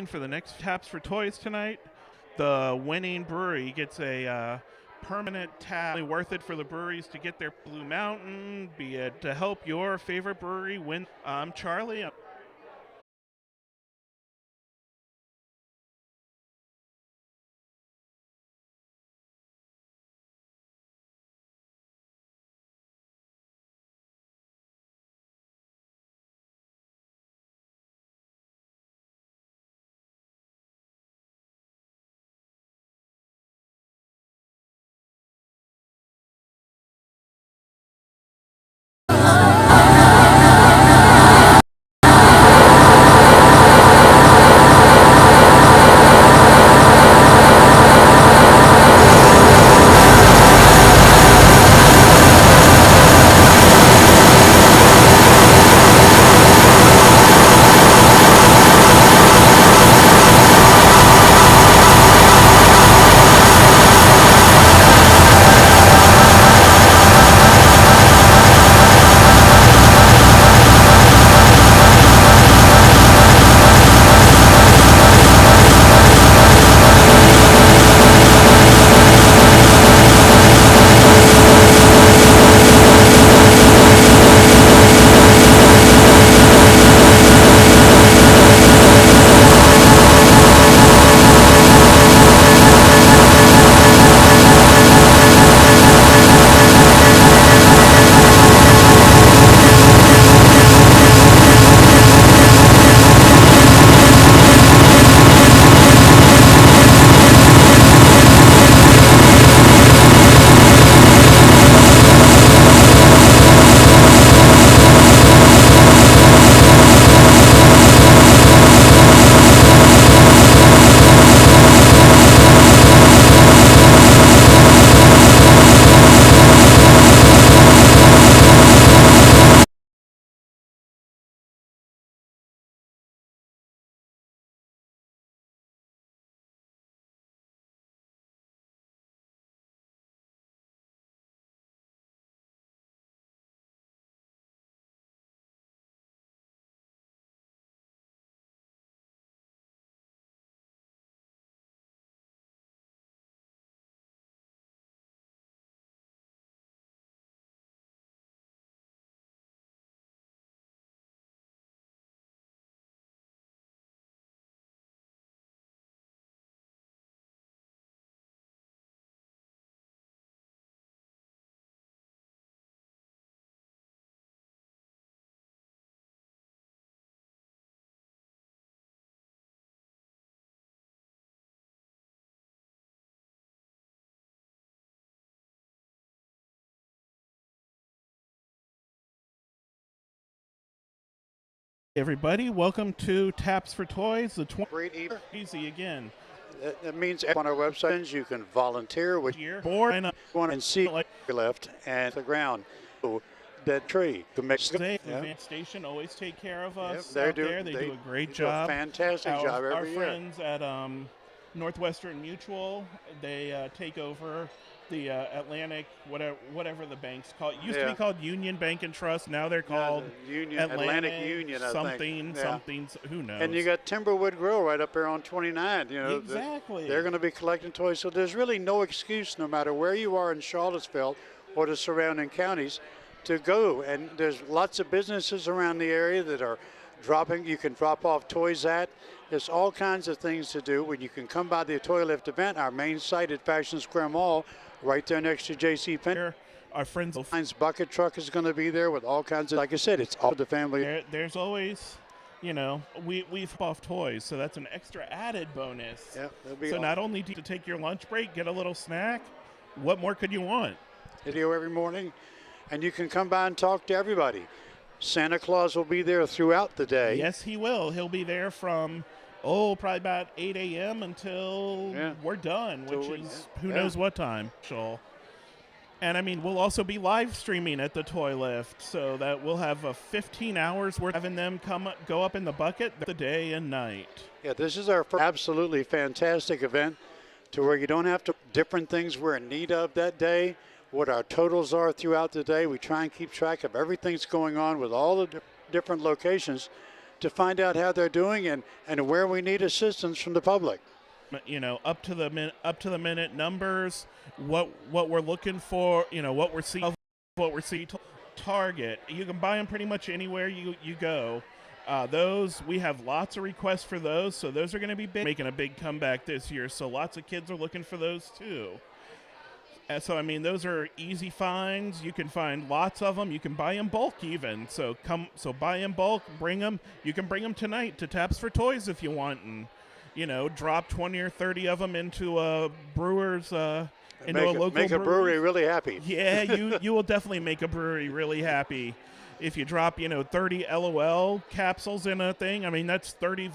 for the next Taps for Toys tonight. The winning brewery gets a permanent tab. Really worth it for the breweries to get their Blue Mountain, be it to help your favorite brewery win. I'm Charlie. Everybody, welcome to Taps for Toys. The Great evening. easy again. That means on our website you can volunteer with Year board one and see like left and the ground. So that tree to make the Advanced Station always take care of us they out do. there. They do a great do job. a fantastic job every our year. friends at Northwestern Mutual, they take over the Atlantic, whatever the bank's called. It used to be called Union Bank and Trust. Now they're called Atlantic Union, I something, think. something. Who knows? And you got Timberwood Grill right up there on 29. You know, exactly. They're going to be collecting toys, so there's really no excuse, no matter where you are in Charlottesville or the surrounding counties, to go. And there's lots of businesses around the area that are dropping. You can drop off toys at. There's all kinds of things to do when you can come by the Toy Lift event, our main site at Fashion Square Mall, right there next to J.C. Penney. Our friends, bucket truck is going to be there with all kinds of, like I said, it's all the family. There's always, we've off toys, so that's an extra added bonus. Yeah, so not only do you take your lunch break, get a little snack, what more could you want? Video every morning, and you can come by and talk to everybody. Santa Claus will be there throughout the day. Yes, he will. He'll be there from probably about 8 a.m. until we're done, which is who knows what time. And I mean, we'll also be live streaming at the Toy Lift, so that we'll have 15 hours worth of having them go up in the bucket the day and night. Yeah, this is our first absolutely fantastic event to where you don't have to different things we're in need of that day, what our totals are throughout the day. We try and keep track of everything's going on with all the different locations to find out how they're doing and where we need assistance from the public. You know, up to the minute numbers, what we're looking for, you know, what we're seeing target. You can buy them pretty much anywhere you go. Those, we have lots of requests for those, so those are going to be making a big comeback this year. So lots of kids are looking for those too. And so I mean, those are easy finds. You can find lots of them. You can buy in bulk even. So buy in bulk, bring them. You can bring them tonight to Taps for Toys if you want, and you know, drop 20 or 30 of them into a brewer's. Into a local make a brewery really happy. Yeah, you will definitely make a brewery really happy. If you drop, you know, 30 LOL capsules in a thing, I mean, that's 30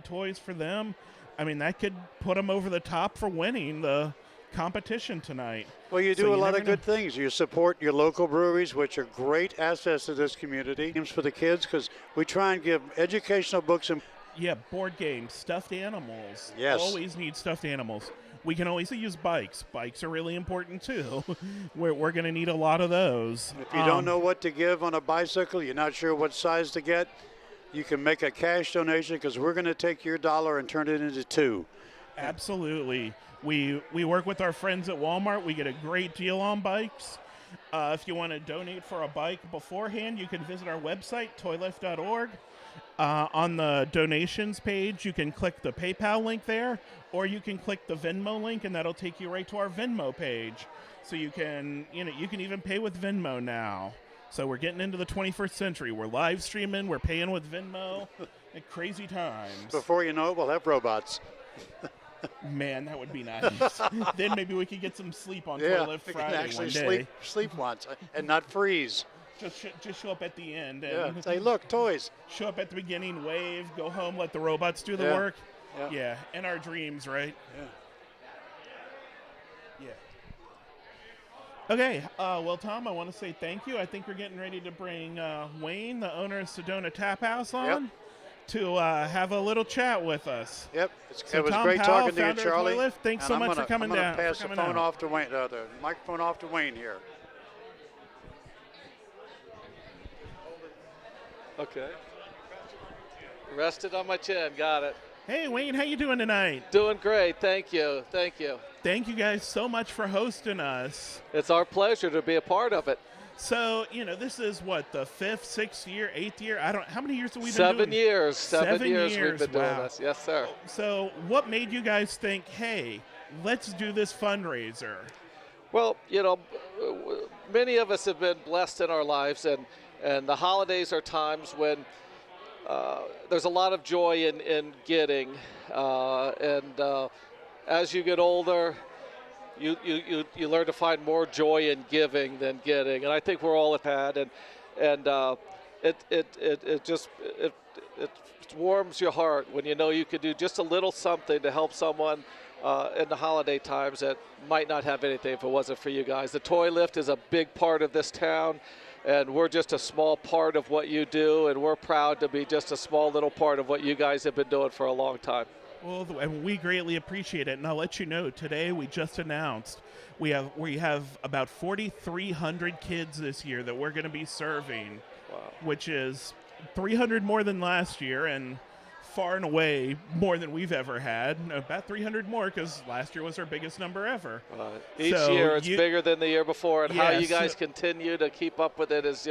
toys for them. I mean, that could put them over the top for winning the competition tonight. Well, you do a lot of good things. You support your local breweries, which are great assets to this community. Games for the kids, because we try and give educational books and board games, stuffed animals. Yes. Always need stuffed animals. We can always use bikes. Bikes are really important too. We're going to need a lot of those. If you don't know what to give on a bicycle, you're not sure what size to get, you can make a cash donation, because we're going to take your dollar and turn it into two. Absolutely. We work with our friends at Walmart. We get a great deal on bikes. If you want to donate for a bike beforehand, you can visit our website, toylift.org. On the donations page, you can click the PayPal link there, or you can click the Venmo link, and that'll take you right to our Venmo page. So you can even pay with Venmo now. So we're getting into the 21st century. We're live streaming. We're paying with Venmo. At crazy times. Before you know it, we'll have robots. Man, that would be nice. Then maybe we could get some sleep on Toilet Friday can actually one day. sleep once and not freeze. Just show up at the end and say, look, toys. Show up at the beginning, wave, go home, let the robots do the work. Yeah, and our dreams, right? Yeah. Okay, well, Tom, I want to say thank you. I think we're getting ready to bring Wayne, the owner of Sedona Taphouse, on to have a little chat with us. Yep, So it was Tom great Powell, talking to you, Charlie. Toylift, thanks so much for coming down. I'm going to pass the phone off to Wayne, the microphone off to Wayne here. Okay. Rested on my chin. Got it. Hey, Wayne, how you doing tonight? Doing great. Thank you. Thank you. Thank you guys so much for hosting us. It's our pleasure to be a part of it. So, you know, this is what, the 5th, 6th year, 8th year? How many years have we been 7 doing? years. 7 years we've been doing this. Yes, sir. So what made you guys think, hey, let's do this fundraiser? Well, you know, many of us have been blessed in our lives, and the holidays are times when there's a lot of joy in getting. As you get older, you learn to find more joy in giving than getting, and I think we're all had, and it just warms your heart when you know you could do just a little something to help someone in the holiday times that might not have anything if it wasn't for you guys. The Toy Lift is a big part of this town, and we're just a small part of what you do, and we're proud to be just a small little part of what you guys have been doing for a long time. Well, and we greatly appreciate it. And I'll let you know, today we just announced we have about 4,300 kids this year that we're going to be serving, which is 300 more than last year, and far and away more than we've ever had. About 300 more, because last year was our biggest number ever. Each year it's bigger than the year before, and how you guys continue to keep up with it is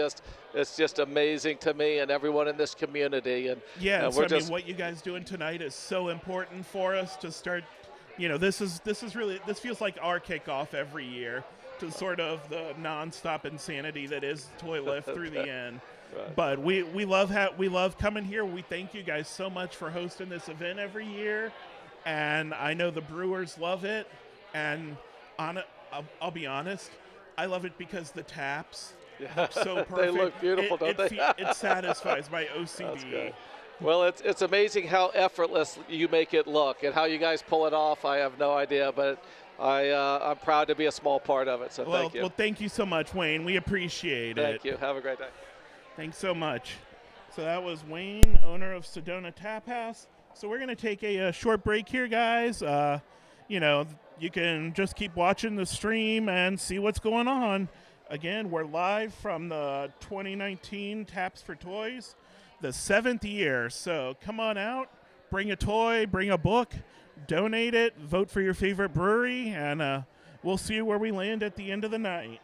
just amazing to me and everyone in this community. And so I mean, what you guys doing tonight is so important for us to start. You know, this feels like our kickoff every year to sort of the nonstop insanity that is Toy Lift through the end. Right. But we love coming here. We thank you guys so much for hosting this event every year, and I know the brewers love it. And I'll be honest, I love it because the taps look so perfect. They look beautiful, don't they? It satisfies my OCD. Well, it's amazing how effortless you make it look, and how you guys pull it off. I have no idea, but I'm proud to be a small part of it. So thank you. Well, thank you so much, Wayne. We appreciate it. Thank you. Have a great day. Thanks so much. So that was Wayne, owner of Sedona Taphouse. So we're going to take a short break here, guys. You know, you can just keep watching the stream and see what's going on. Again, we're live from the 2019 Taps for Toys. the 7th year. So come on out, bring a toy, bring a book, donate it, vote for your favorite brewery, and we'll see where we land at the end of the night.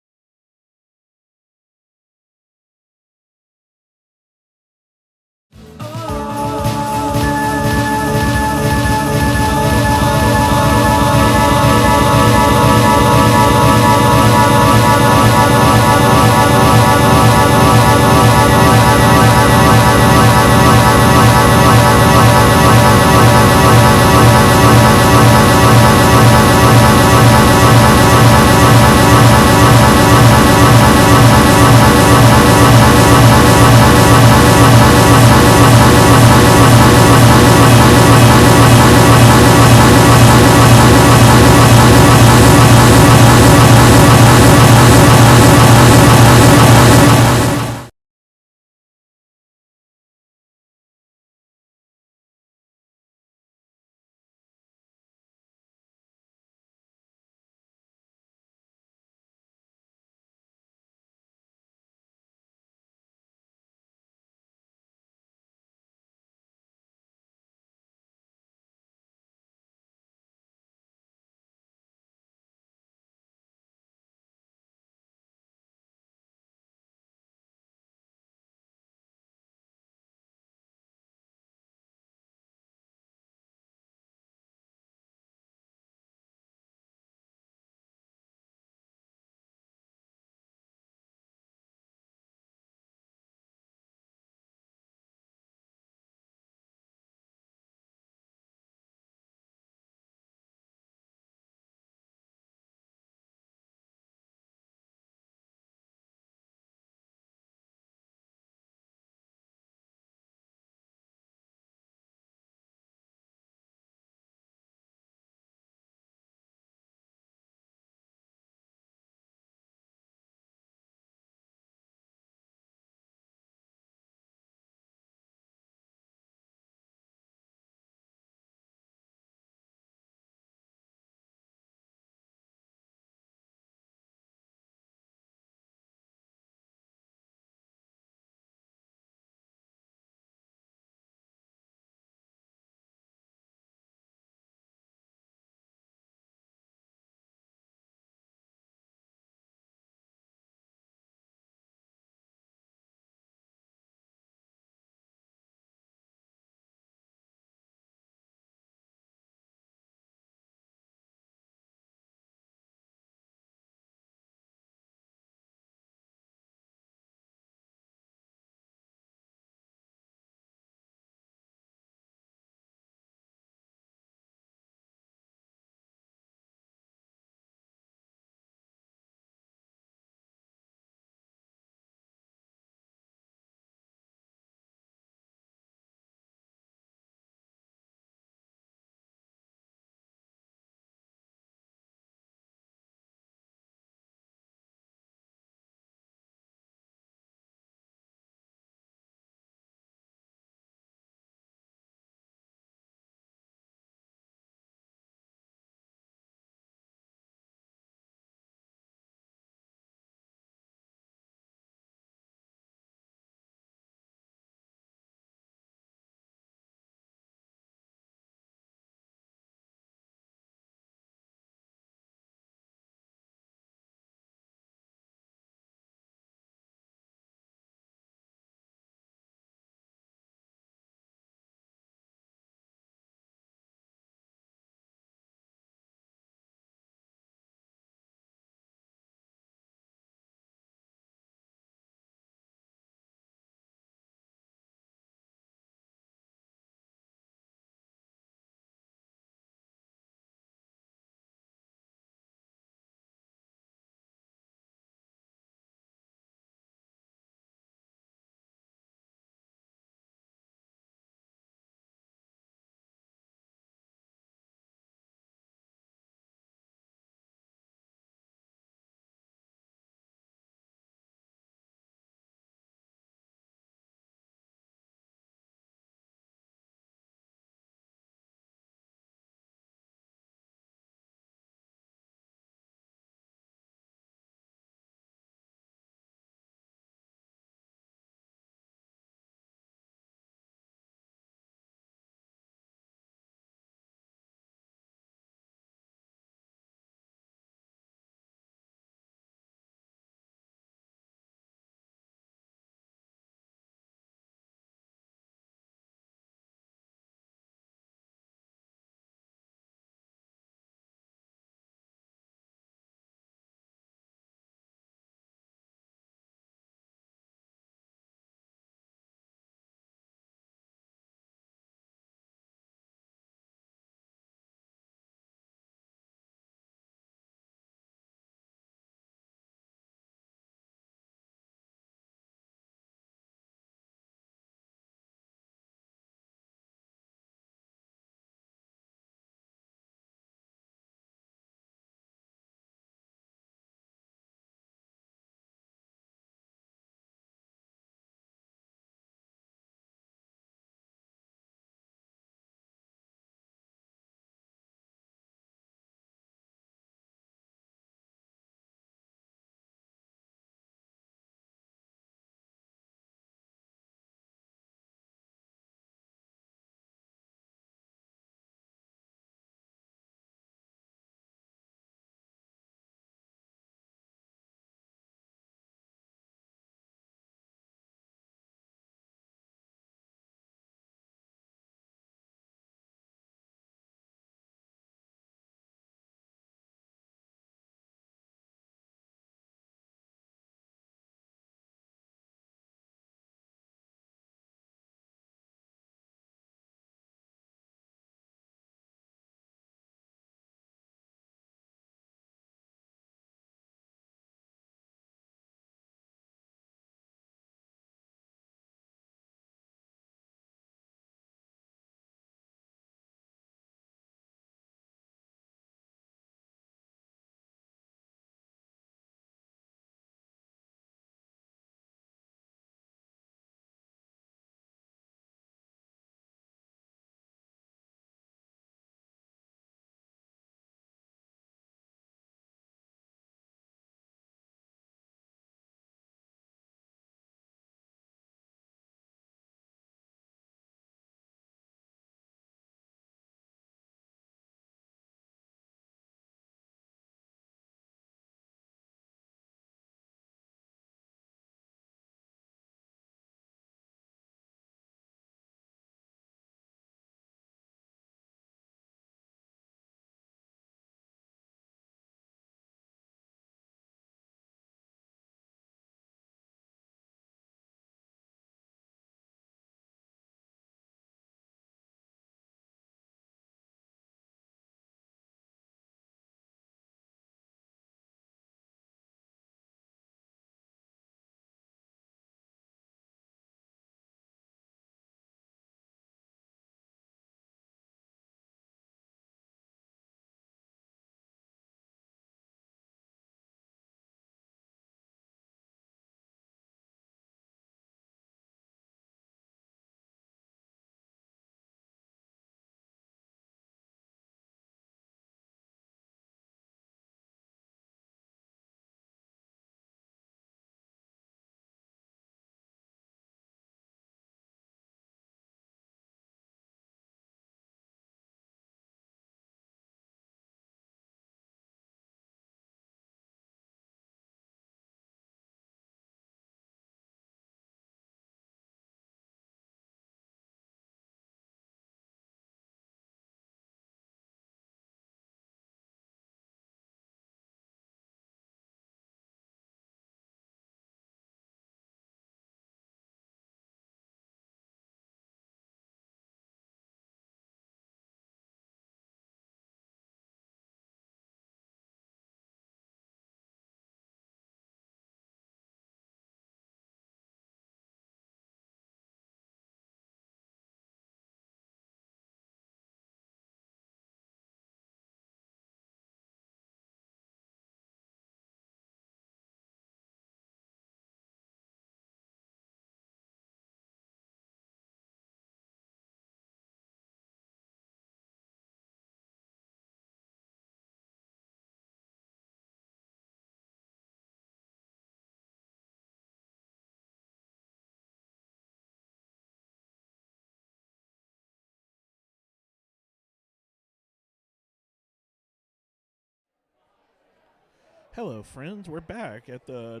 Hello, friends. We're back at the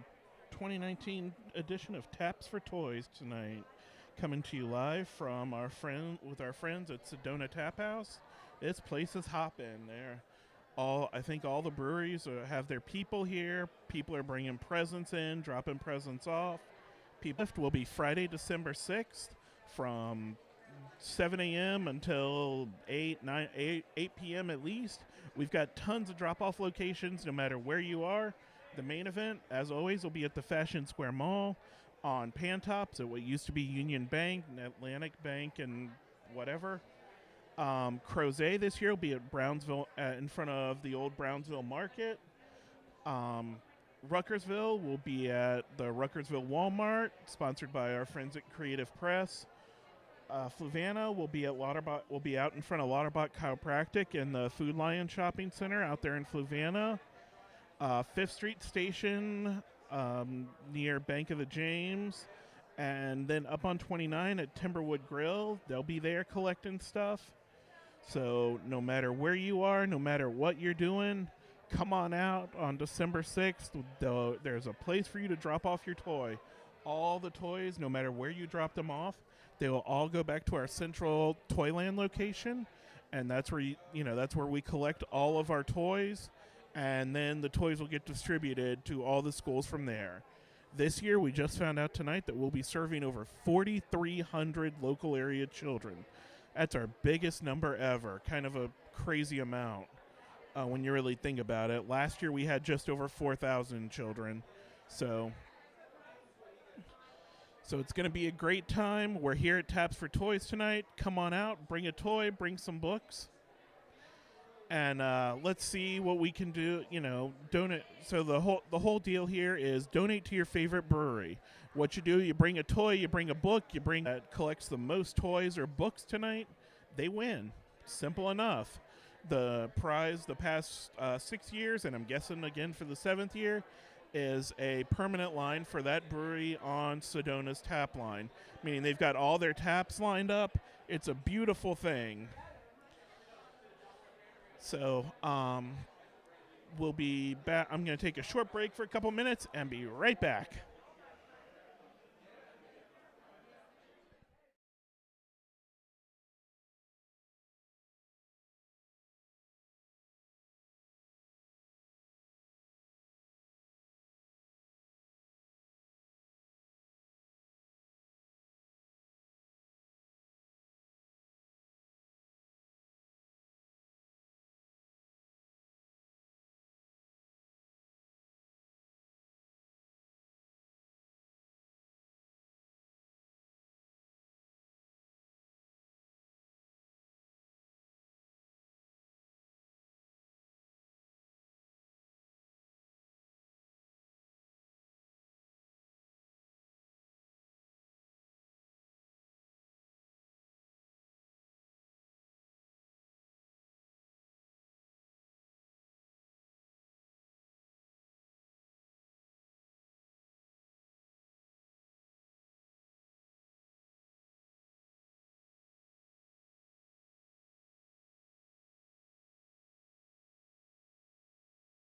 2019 edition of Taps for Toys tonight, coming to you live from our friends at Sedona Taphouse. This place is hopping. I think all the breweries have their people here. People are bringing presents in, dropping presents off. Lift will be Friday, December 6th from 7 a.m. until 8 p.m. at least. We've got tons of drop-off locations no matter where you are. The main event, as always, will be at the Fashion Square Mall on Pantops at what used to be Union Bank, Atlantic Bank, and whatever. Crozet this year will be at Brownsville, in front of the old Brownsville Market. Ruckersville will be at the Ruckersville Walmart, sponsored by our friends at Creative Press. Fluvanna will be out in front of Lauterbach Chiropractic in the Food Lion Shopping Center out there in Fluvanna. 5th Street Station near Bank of the James, and then up on 29 at Timberwood Grill. They'll be there collecting stuff. So no matter where you are, no matter what you're doing, come on out on December 6th. There's a place for you to drop off your toy. All the toys, no matter where you drop them off, they will all go back to our central Toyland location, and that's where that's where we collect all of our toys, and then the toys will get distributed to all the schools from there. This year, we just found out tonight that we'll be serving over 4,300 local area children. That's our biggest number ever, kind of a crazy amount when you really think about it. Last year, we had just over 4,000 children, so it's going to be a great time. We're here at Taps for Toys tonight. Come on out, bring a toy, bring some books, and let's see what we can do. Donate. So the whole deal here is donate to your favorite brewery. What you do, you bring a toy, you bring a book, that collects the most toys or books tonight, they win. Simple enough. The prize the past 6 years, and I'm guessing again for the 7th year, is a permanent line for that brewery on Sedona's tap line, meaning they've got all their taps lined up. It's a beautiful thing. So we'll be back. I'm going to take a short break for a couple minutes and be right back.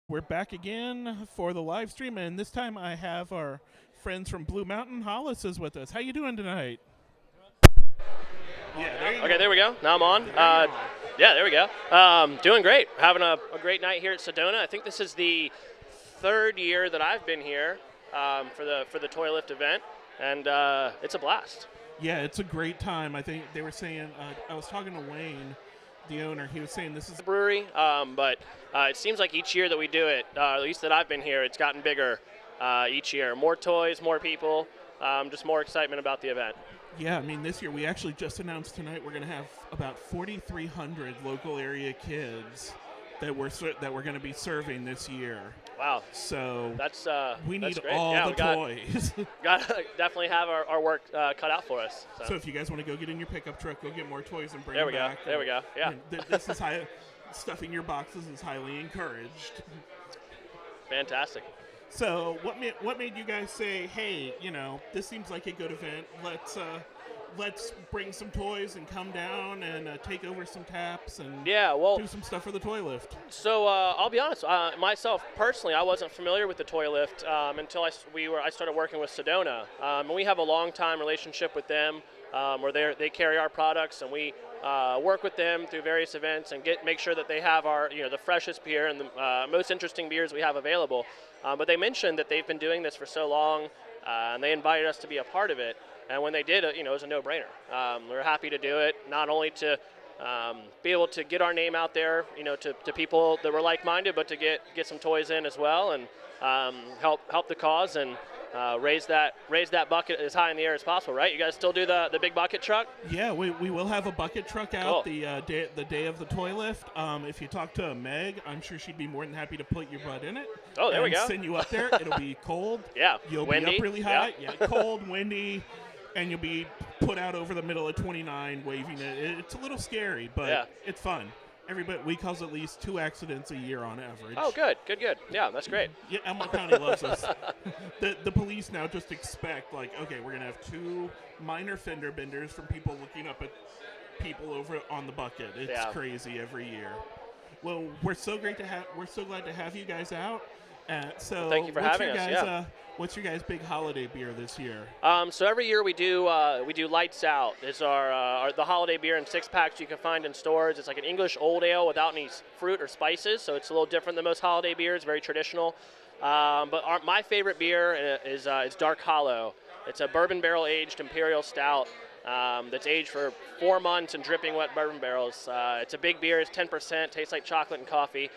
We're back again for the live stream, and this time I have our friends from Blue Mountain. Hollis is with us. How you doing tonight? Yeah, there we go. Now I'm on. Yeah, there we go. Doing great. Having a great night here at Sedona. I think this is the 3rd year that I've been here for the Toy Lift event, and it's a blast. Yeah, it's a great time. I think they were saying, I was talking to Wayne, the owner. He was saying this is a brewery, but it seems like each year that we do it, at least that I've been here, it's gotten bigger each year. More toys, more people, just more excitement about the event. Yeah, I mean, this year we actually just announced tonight we're going to have about 4,300 local area kids that we're going to be serving this year. Wow. So we need great. all the toys. Got definitely have our work cut out for us. So if you guys want to go get in your pickup truck, go get more toys and bring them back. There we go. Yeah. This is stuffing your boxes is highly encouraged. Fantastic. So what made you guys say, hey, this seems like a good event. let's bring some toys and come down and take over some taps and do some stuff for the toy lift. So I'll be honest, myself personally, I wasn't familiar with the toy lift until I started working with Sedona. And we have a long-time relationship with them where they carry our products, and we work with them through various events and make sure that they have our the freshest beer and the most interesting beers we have available. But they mentioned that they've been doing this for so long, and they invited us to be a part of it. And when they did, it was a no-brainer. We're happy to do it, not only to be able to get our name out there, to people that were like-minded, but to get some toys in as well, and help the cause and raise that bucket as high in the air as possible. Right? You guys still do the big bucket truck? Yeah, we will have a bucket truck out the day of the toy lift. If you talk to Meg, I'm sure she'd be more than happy to put your butt in it. Oh, there we go. Send you up there. It'll be cold. Yeah. You'll windy. be up really high. Yeah, cold, windy. And you'll be put out over the middle of 29 waving it. It's a little scary, but it's fun. We cause at least 2 accidents a year on average. Oh, good. Yeah, that's great. Yeah, Elmore County loves us. The police now just expect, okay, we're going to have 2 minor fender benders from people looking up at people over on the bucket. It's crazy every year. Well, we're so glad to have you guys out. So thank you for having us. What's your guys' big holiday beer this year? So every year we do Lights Out. It's the holiday beer in 6-packs you can find in stores. It's like an English old ale without any fruit or spices, so it's a little different than most holiday beers. Very traditional. But my favorite beer is Dark Hollow. It's a bourbon barrel aged imperial stout that's aged for 4 months in dripping wet bourbon barrels. It's a big beer. It's 10%. Tastes like chocolate and coffee.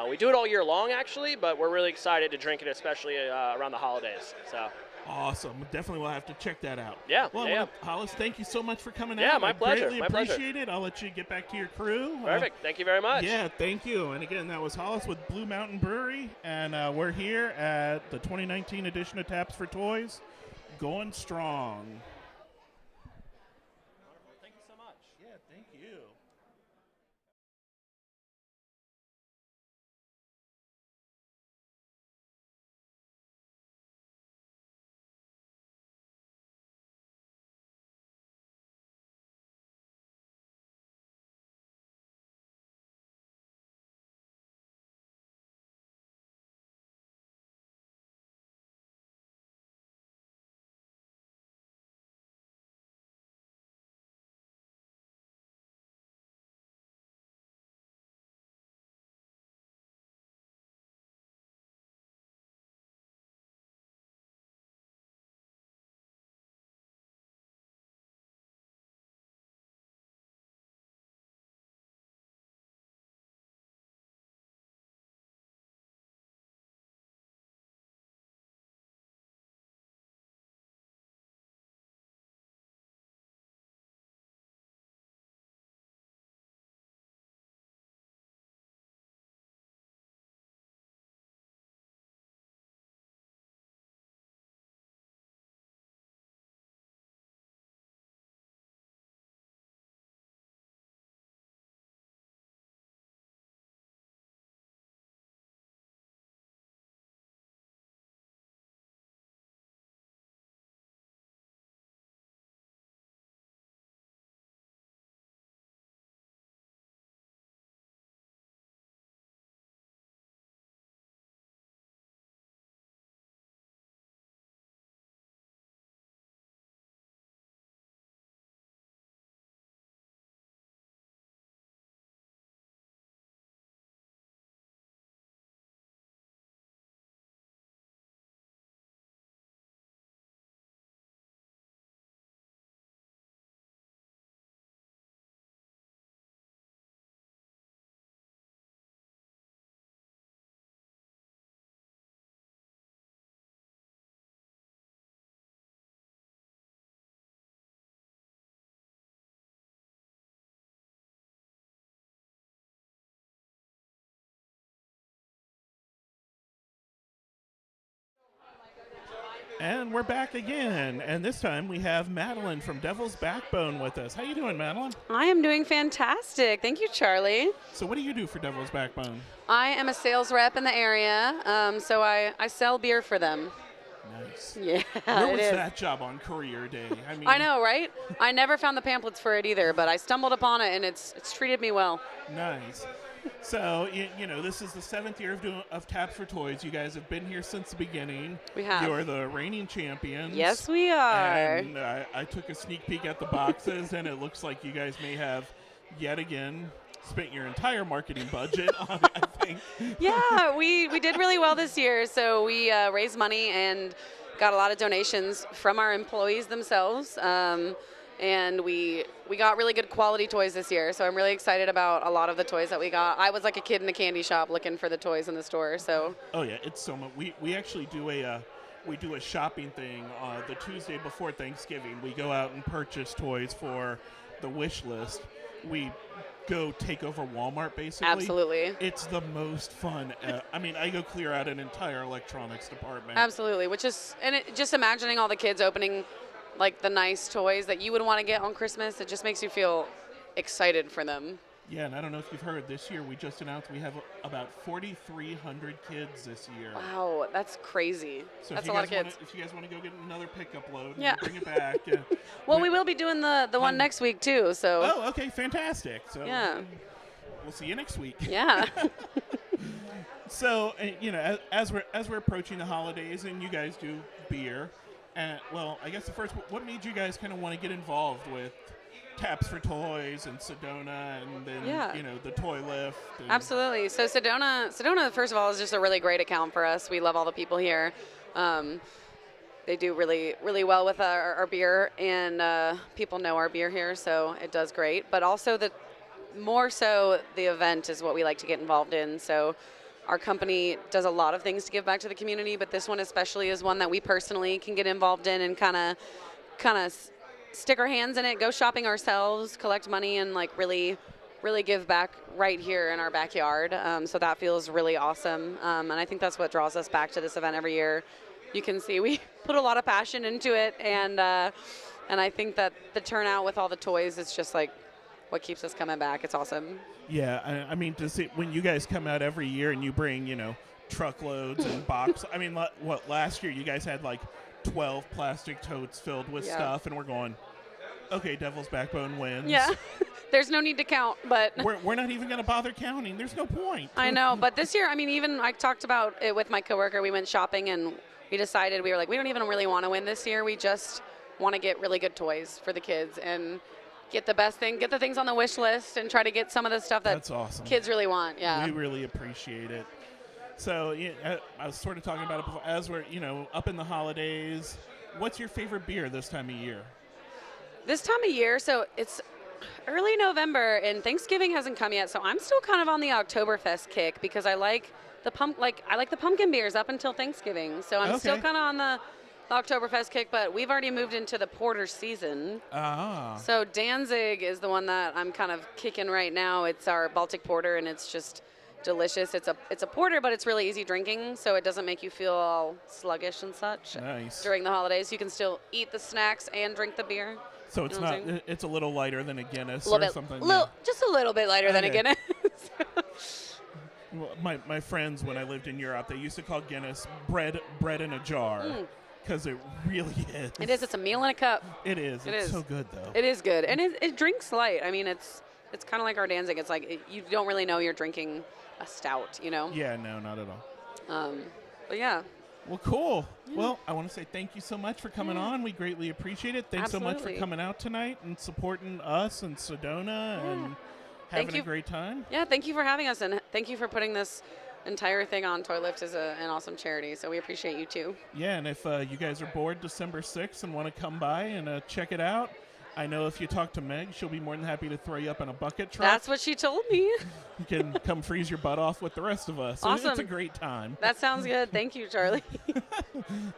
We do it all year long, actually, but we're really excited to drink it, especially around the holidays. So awesome! Definitely, we'll have to check that out. Yeah. Well, Hollis, thank you so much for coming out. Yeah, my pleasure. Greatly appreciate it. I'll let you get back to your crew. Perfect. Thank you very much. Yeah, thank you. And again, that was Hollis with Blue Mountain Brewery, and we're here at the 2019 edition of Taps for Toys, going strong. Thank you so much. Yeah, thank you. And we're back again, and this time we have Madeline from Devil's Backbone with us. How you doing, Madeline? I am doing fantastic. Thank you, Charlie. So what do you do for Devil's Backbone? I am a sales rep in the area, so I sell beer for them. Nice. Yeah, Where was it is. that job on career day? I mean, I know, right? I never found the pamphlets for it either, but I stumbled upon it, and it's treated me well. Nice. So, this is the 7th year of Taps for Toys. You guys have been here since the beginning. We have. You're the reigning champions. Yes, we are. And I took a sneak peek at the boxes, and it looks like you guys may have yet again spent your entire marketing budget on it, I think. Yeah, we did really well this year. So we raised money and got a lot of donations from our employees themselves. And we got really good quality toys this year. So I'm really excited about a lot of the toys that we got. I was like a kid in a candy shop looking for the toys in the store. So. Oh yeah, it's so much. We actually do a shopping thing the Tuesday before Thanksgiving. We go out and purchase toys for the wish list. We go take over Walmart, basically. Absolutely. It's the most fun. I go clear out an entire electronics department. Absolutely, just imagining all the kids opening like the nice toys that you would want to get on Christmas, it just makes you feel excited for them. Yeah, and I don't know if you've heard, this year we just announced we have about 4,300 kids this year. Wow, that's crazy. So that's a lot of kids. If you guys want to go get another pickup load Yeah. and bring it back. Well, we will be doing the one next week too, so. Oh, okay, fantastic. So yeah. We'll see you next week. Yeah. So, as we're approaching the holidays and you guys do beer, I guess what made you guys kind of want to get involved with Taps for Toys and Sedona and then, the Toy Lift? Absolutely. So Sedona, first of all, is just a really great account for us. We love all the people here. They do really, really well with our beer, and people know our beer here, so it does great. But also more so the event is what we like to get involved in. So our company does a lot of things to give back to the community, but this one especially is one that we personally can get involved in and kind of stick our hands in it, go shopping ourselves, collect money, and like really give back right here in our backyard. So that feels really awesome, and I think that's what draws us back to this event every year. You can see we put a lot of passion into it, and I think that the turnout with all the toys is just like what keeps us coming back. It's awesome. Yeah, I mean, when you guys come out every year and you bring, truckloads and boxes. I mean, last year you guys had like 12 plastic totes filled with stuff, and we're going, okay, Devil's Backbone wins. Yeah, there's no need to count, but we're not even going to bother counting. There's no point. I know, but this year, I mean, even I talked about it with my coworker. We went shopping and we decided we don't even really want to win this year. We just want to get really good toys for the kids and get the things on the wish list and try to get some of the stuff that's awesome. Kids really want. Yeah, we really appreciate it. So I was sort of talking about it before, as we're up in the holidays. What's your favorite beer this time of year? This time of year, so it's early November and Thanksgiving hasn't come yet, so I'm still kind of on the Oktoberfest kick because I like the pumpkin beers up until Thanksgiving. So I'm still kind of on the Oktoberfest kick, but we've already moved into the porter season. Ah. So Danzig is the one that I'm kind of kicking right now. It's our Baltic porter, and it's just delicious. It's a porter, but it's really easy drinking, so it doesn't make you feel all sluggish and such. Nice. During the holidays, you can still eat the snacks and drink the beer. So it's not. It's a little lighter than a Guinness or something. Just a little bit lighter than a Guinness. Well, my friends, when I lived in Europe, they used to call Guinness bread in a jar. Because it really is. It is. It's a meal in a cup. It is. It's so good, though. It is good. And it drinks light. I mean, it's kind of like our Danzig. It's like you don't really know you're drinking a stout, Yeah, no, not at all. But yeah. Well, cool. Yeah. Well, I want to say thank you so much for coming on. We greatly appreciate it. Thanks so much for coming out tonight and supporting us and Sedona and having a great time. Yeah, thank you for having us, and thank you for putting this entire thing on. Toy Lift is an awesome charity, so we appreciate you too. Yeah, and if you guys are bored December 6th and want to come by and check it out, I know if you talk to Meg, she'll be more than happy to throw you up in a bucket truck. That's what she told me. You can come freeze your butt off with the rest of us. Awesome. It's a great time. That sounds good. Thank you, Charlie.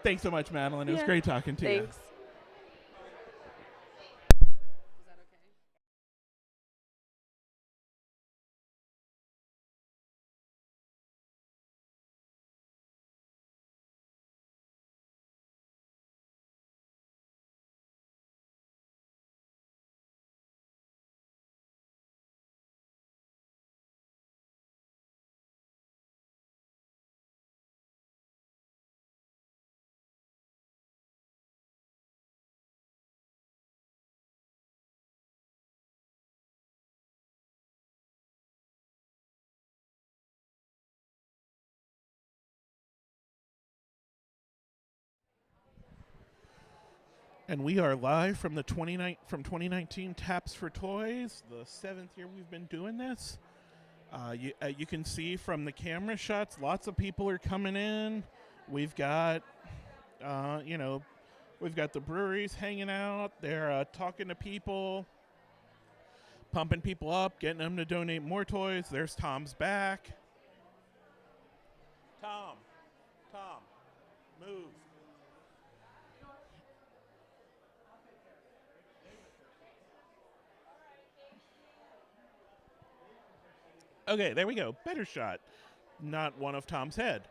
Thanks so much, Madeline. It was great talking to you. Thanks. And we are live from the 2019 Taps for Toys, the 7th year we've been doing this. You can see from the camera shots, lots of people are coming in. We've got, we've got the breweries hanging out. They're talking to people, pumping people up, getting them to donate more toys. There's Tom's back. Tom, move. Okay, there we go. Better shot. Not one of Tom's head.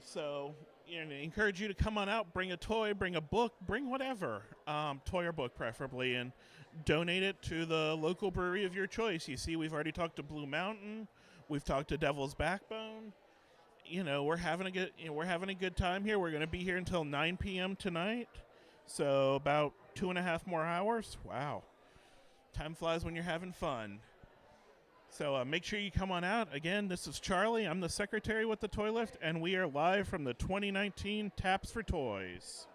So, I encourage you to come on out, bring a toy, bring a book, bring whatever, toy or book preferably, and donate it to the local brewery of your choice. You see, we've already talked to Blue Mountain. We've talked to Devil's Backbone. We're having a good time here. We're going to be here until 9 p.m. tonight, so about 2.5 more hours. Wow, time flies when you're having fun. So make sure you come on out. Again, this is Charlie. I'm the secretary with the Toy Lift, and we are live from the 2019 Taps for Toys.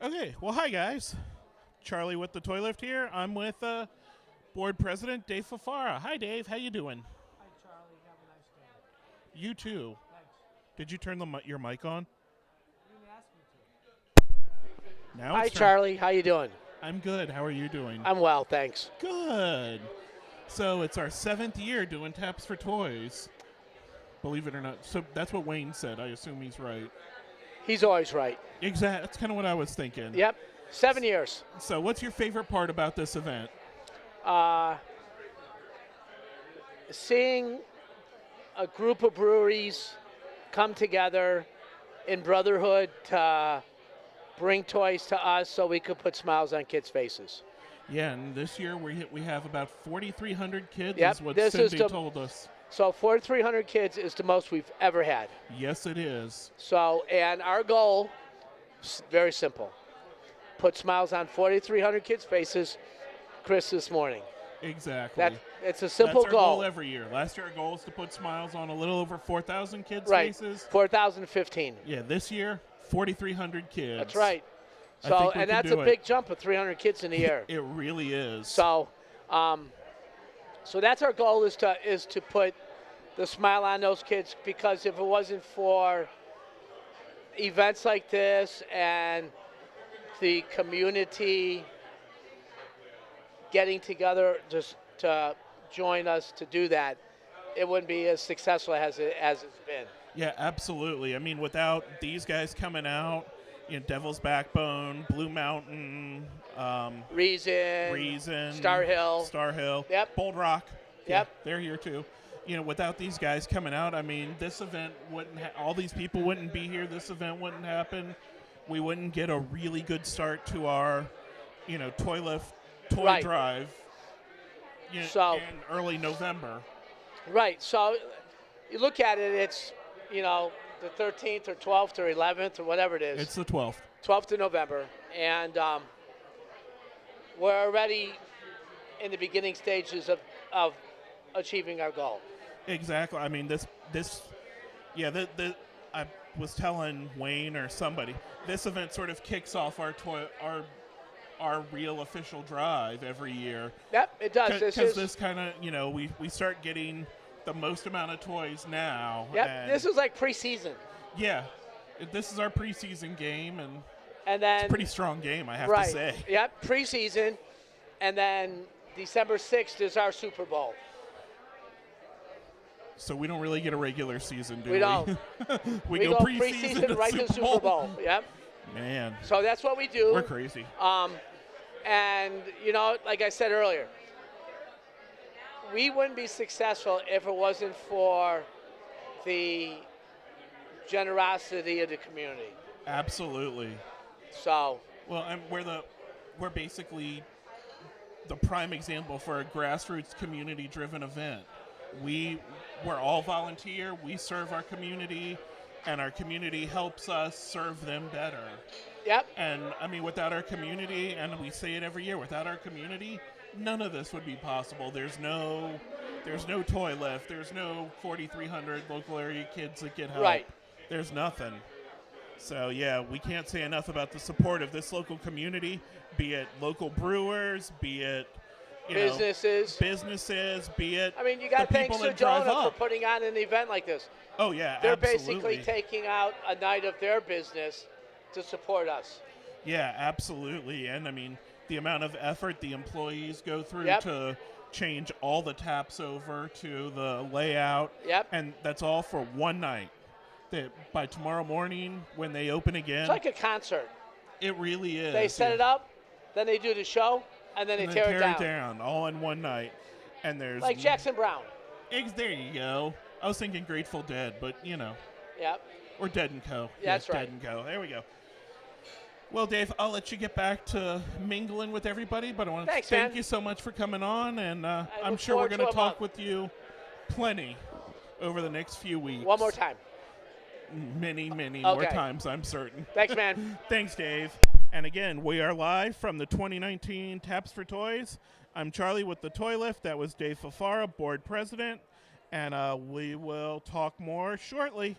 Okay, well, hi, guys. Charlie with the Toy Lift here. I'm with board president Dave Fafara. Hi, Dave. How you doing? Hi, Charlie. Have a nice day. You too. Thanks. Did you turn your mic on? You didn't ask me to. Now Hi, it's Charlie. How you doing? I'm good. How are you doing? I'm well, thanks. Good. So it's our 7th year doing Taps for Toys. Believe it or not. So that's what Wayne said. I assume he's right. He's always right. Exactly. That's kind of what I was thinking. Yep. 7 years. So what's your favorite part about this event? Seeing a group of breweries come together in brotherhood to bring toys to us so we could put smiles on kids' faces. Yeah, and this year we have about 4,300 kids. Yep, Is what this is Cindy the- told us. So 4,300 kids is the most we've ever had. Yes, it is. So, and our goal is very simple. Put smiles on 4,300 kids' faces Christmas morning. Exactly. It's a simple That's our goal every year. Last year our goal was to put smiles on a little over 4,000 kids' Right. faces. 4,015. Yeah, this year 4,300 kids. That's right. I So, think we and can that's do a it. big jump of 300 kids in a year. It really is. So, so that's our goal is to put the smile on those kids, because if it wasn't for events like this and the community getting together just to join us to do that, it wouldn't be as successful as it's been. Yeah, absolutely. I mean, without these guys coming out, Devil's Backbone, Blue Mountain, Reason, Star Hill. Yep. Bold Rock. Yep. Yeah, they're here too. Without these guys coming out, I mean, this event wouldn't. All these people wouldn't be here. This event wouldn't happen. We wouldn't get a really good start to our, toy drive. In early November. Right. So you look at it. It's the 13th or 12th or 11th or whatever it is. It's the 12th. 12th of November, and we're already in the beginning stages of achieving our goal. Exactly. I mean, I was telling Wayne or somebody, this event sort of kicks off our real official drive every year. Yep, it does. Because this kind of, we start getting the most amount of toys now. Yep, this is like preseason. Yeah, this is our preseason game, and then it's a pretty strong game, I have to say. Yep, preseason, and then December 6th is our Super Bowl. So we don't really get a regular season, do we? We don't. we go preseason right to Super Bowl. Yep. Man. So that's what we do. We're crazy. And, like I said earlier, we wouldn't be successful if it wasn't for the generosity of the community. Absolutely. So. Well, we're basically the prime example for a grassroots community-driven event. We're all volunteer. We serve our community, and our community helps us serve them better. Yep. And I mean, without our community, and we say it every year, without our community, none of this would be possible. There's no toy lift. There's no 4,300 local area kids that get help. Right. There's nothing. So yeah, we can't say enough about the support of this local community, be it local brewers, be it businesses, be it. I mean, you got to thank Sedona for putting on an event like this. Oh yeah, they're absolutely. basically taking out a night of their business to support us. Yeah, absolutely. And I mean, the amount of effort the employees go through to change all the taps over to the layout. Yep. And that's all for one night. That by tomorrow morning when they open again. It's like a concert. It really is. They set it up, then they do the show, and then they tear it down all in one night. And there's like Jackson Brown. There you go. I was thinking Grateful Dead, but Yep. Or Dead & Co. That's right. Dead & Co. There we go. Well, Dave, I'll let you get back to mingling with everybody, but I want to thank you so much for coming on, and I'm sure we're going to talk with you plenty over the next few weeks. One more time. Many more times, I'm certain. Thanks, man. Thanks, Dave. And again, we are live from the 2019 Taps for Toys. I'm Charlie with the Toy Lift. That was Dave Fafara, board president, and we will talk more shortly.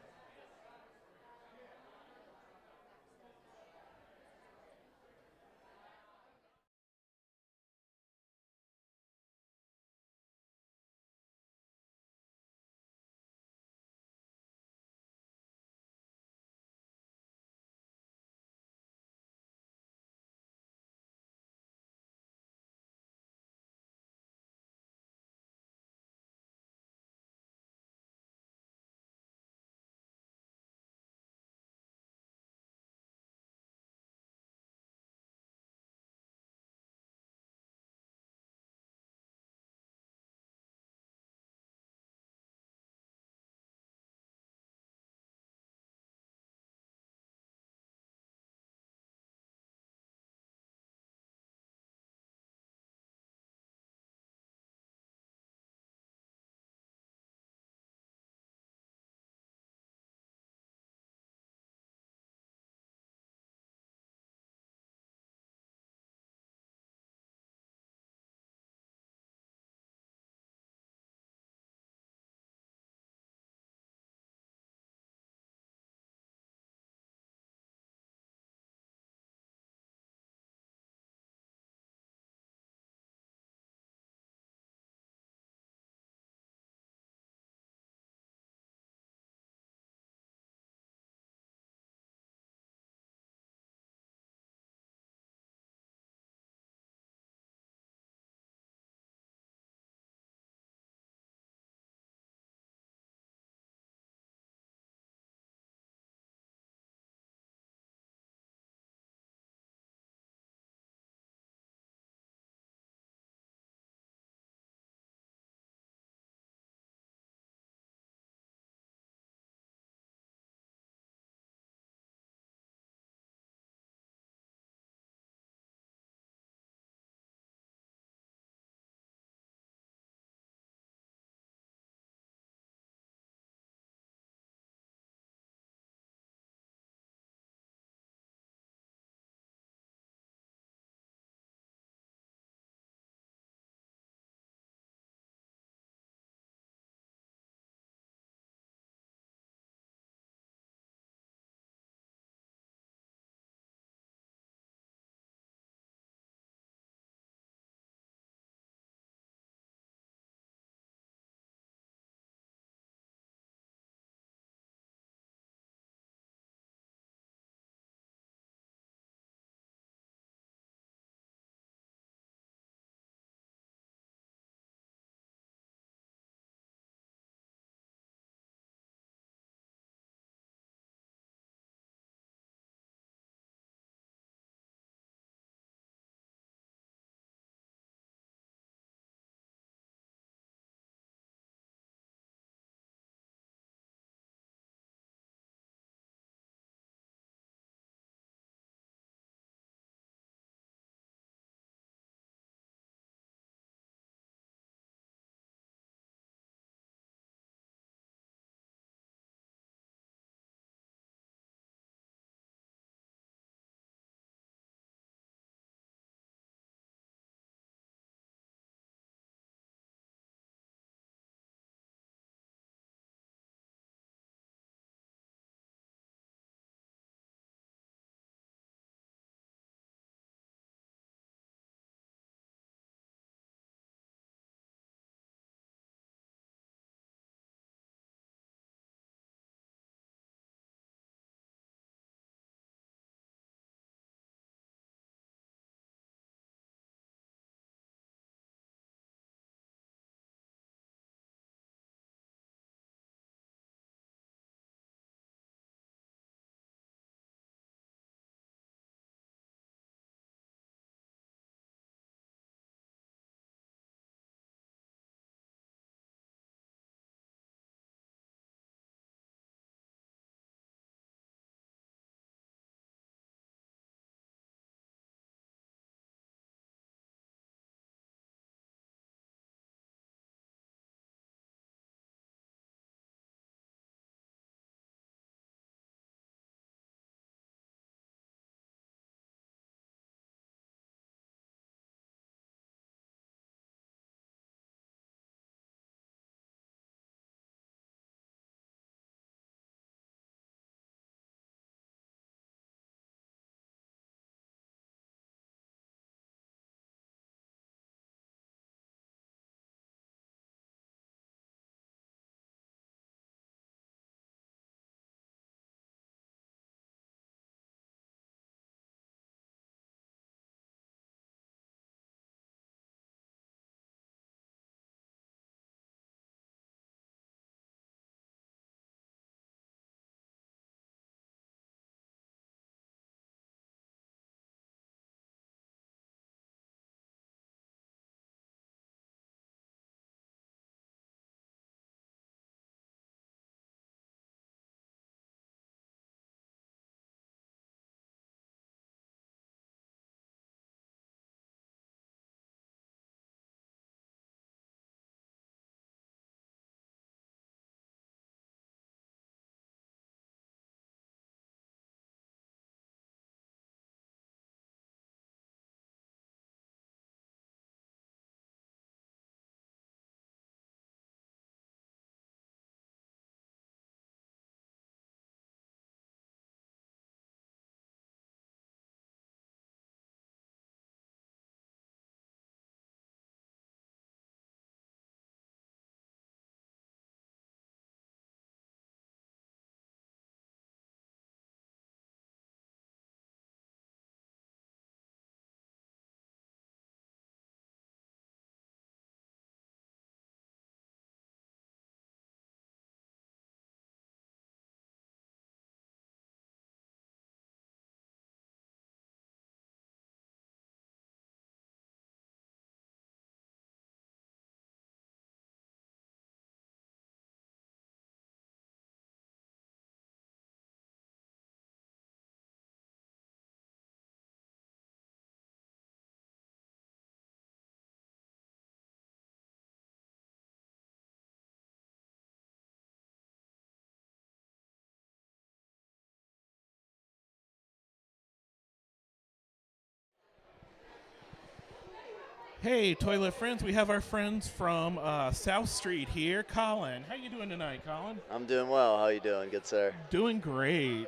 Hey, Toilet Friends, we have our friends from South Street here. Colin, how you doing tonight, Colin? I'm doing well. How you doing, good sir? Doing great.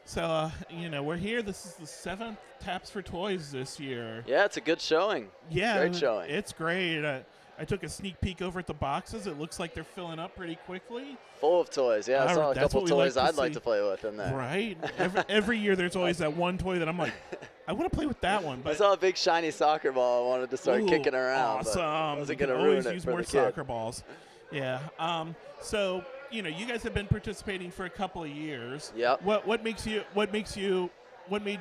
So, we're here. This is the 7th Taps for Toys this year. Yeah, it's a good showing. Yeah. Great showing. It's great. I took a sneak peek over at the boxes. It looks like they're filling up pretty quickly. Full of toys. Yeah, I saw a That's couple what we toys like to I'd like see. to play with in there. Right? Every year there's always that one toy that I'm like, I want to play with that one. I But saw a big shiny soccer ball I wanted to start kicking around. Awesome. But I wasn't You going can to ruin always it use for more the kid. soccer balls. Yeah. So, you guys have been participating for a couple of years. Yep. What made you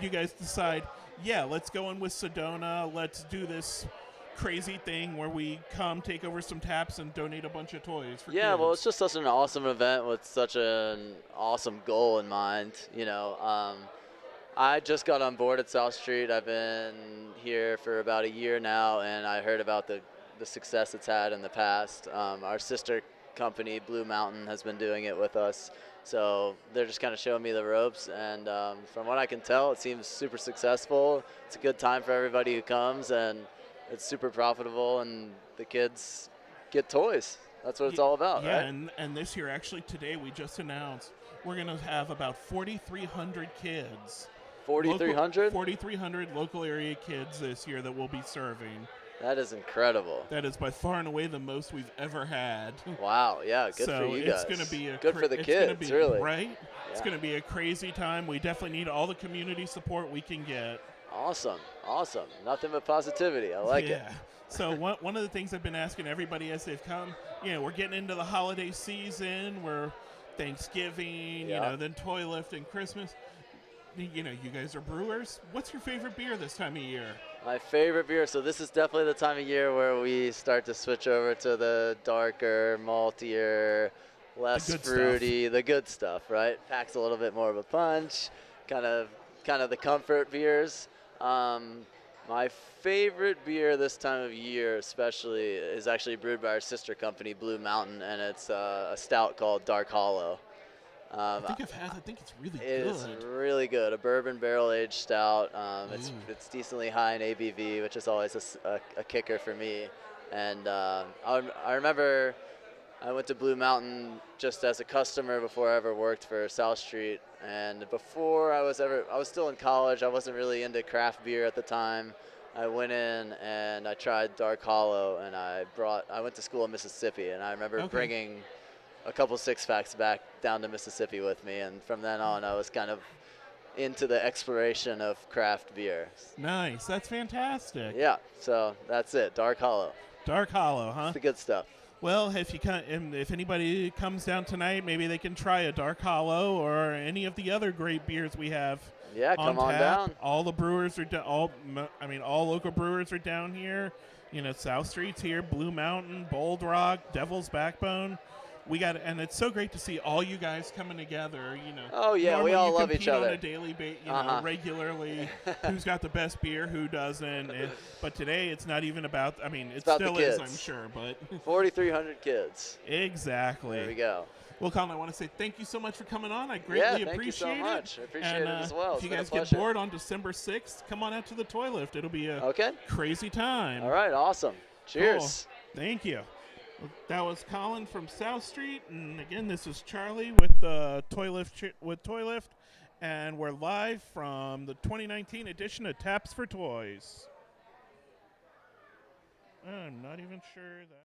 guys decide, yeah, let's go in with Sedona, let's do this crazy thing where we come take over some taps and donate a bunch of toys for Yeah, kids? well, it's just such an awesome event with such an awesome goal in mind. I just got on board at South Street. I've been here for about a year now, and I heard about the success it's had in the past. Our sister company, Blue Mountain, has been doing it with us. So they're just kind of showing me the ropes, and from what I can tell, it seems super successful. It's a good time for everybody who comes, and it's super profitable, and the kids get toys. That's what it's all about, yeah, right? and this year, actually today, we just announced we're going to have about 4,300 kids. 4,300? 4,300 local area kids this year that we'll be serving. That is incredible. That is by far and away the most we've ever had. Wow, yeah, good so for you guys. it's going to be good for the kids, really. Right? Yeah. It's going to be a crazy time. We definitely need all the community support we can get. Awesome. Nothing but positivity. I like it. Yeah. So one of the things I've been asking everybody as they've come, we're getting into the holiday season. We're Thanksgiving, then Toy Lift and Christmas. You guys are brewers. What's your favorite beer this time of year? My favorite beer, so this is definitely the time of year where we start to switch over to the darker, maltier, less fruity, the good stuff, right? Packs a little bit more of a punch, kind of the comfort beers. My favorite beer this time of year especially is actually brewed by our sister company, Blue Mountain, and it's a stout called Dark Hollow. I think I've had. I think it's really good. It's really good. A bourbon barrel-aged stout. It's decently high in ABV, which is always a kicker for me. And I remember I went to Blue Mountain just as a customer before I ever worked for South Street. And before I was still in college. I wasn't really into craft beer at the time. I went in and I tried Dark Hollow, and I went to school in Mississippi, and I remember bringing a couple six-packs back down to Mississippi with me, and from then on I was kind of into the exploration of craft beer. Nice. That's fantastic. Yeah, so that's it. Dark Hollow. Dark Hollow, huh? It's the good stuff. Well, if anybody comes down tonight, maybe they can try a Dark Hollow or any of the other great beers we have. Yeah, come on down. All the brewers are all local brewers are down here. South Street's here, Blue Mountain, Bold Rock, Devil's Backbone. And it's so great to see all you guys coming together. Oh yeah, we all love each other on a daily basis, regularly. Who's got the best beer? Who doesn't? But today, it's not even about. It still is, I'm sure. But 4,300 kids. Exactly. There we go. Well, Colin, I want to say thank you so much for coming on. I greatly appreciate it. Thank you so much. I appreciate it as well. If you guys get bored on December 6th, come on out to the Toy Lift. It'll be a crazy time. All right, awesome. Cheers. Cool. Thank you. That was Colin from South Street, and again, this is Charlie with the Toy Lift, and we're live from the 2019 edition of Taps for Toys. I'm not even sure that.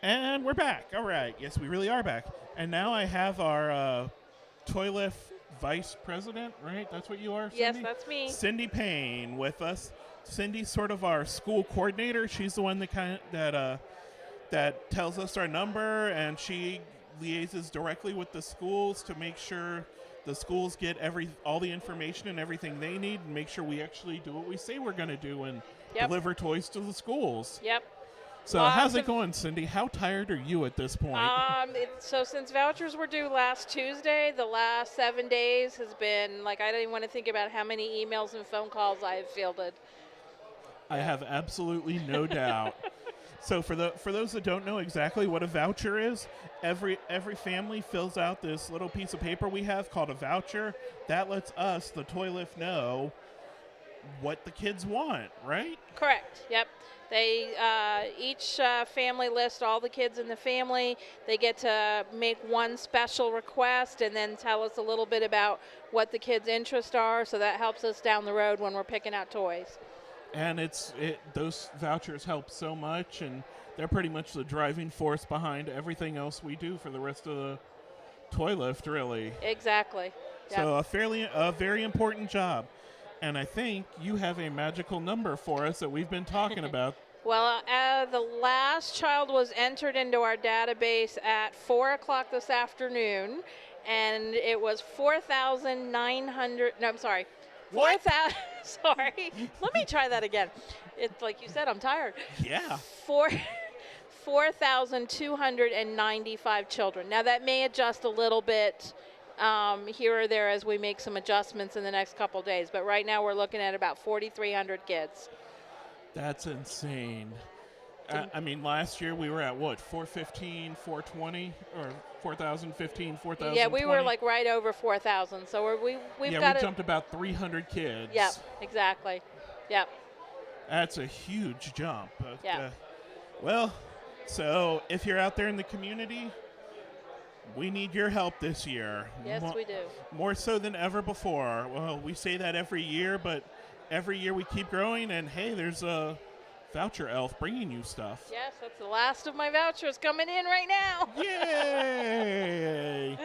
And we're back. All right. Yes, we really are back. And now I have our Toy Lift Vice President, right? That's what you are, Cindy? Yes, that's me. Cindy Payne with us. Cindy's sort of our school coordinator. She's the one that tells us our number, and she liaises directly with the schools to make sure the schools get all the information and everything they need, and make sure we actually do what we say we're going to do and deliver toys to the schools. Yep. So how's it going, Cindy? How tired are you at this point? So since vouchers were due last Tuesday, the last 7 days has been like I don't even want to think about how many emails and phone calls I have fielded. I have absolutely no doubt. So for those that don't know exactly what a voucher is, every family fills out this little piece of paper we have called a voucher. That lets us, the Toy Lift, know what the kids want, right? Correct. Yep. They each family lists all the kids in the family. They get to make one special request and then tell us a little bit about what the kids' interests are. So that helps us down the road when we're picking out toys. And those vouchers help so much, and they're pretty much the driving force behind everything else we do for the rest of the Toy Lift, really. Exactly. Yep. So a very important job. And I think you have a magical number for us that we've been talking about. Well, the last child was entered into our database at 4 o'clock this afternoon, and it was 4,900. No, I'm sorry. 4,000. Sorry. Let me try that again. It's like you said, I'm tired. Yeah. 4,295 children. Now, that may adjust a little bit here or there as we make some adjustments in the next couple days. But right now we're looking at about 4,300 kids. That's insane. I mean, last year we were at what, 415, 420, or 4,015, 4,000? Yeah, we were like right over 4,000. So we jumped about 300 kids. Yep, exactly. Yep. That's a huge jump. Yeah. Well, so if you're out there in the community, we need your help this year. Yes, we do. More so than ever before. Well, we say that every year, but every year we keep growing, and hey, there's a voucher elf bringing you stuff. Yes, that's the last of my vouchers coming in right now. Yay!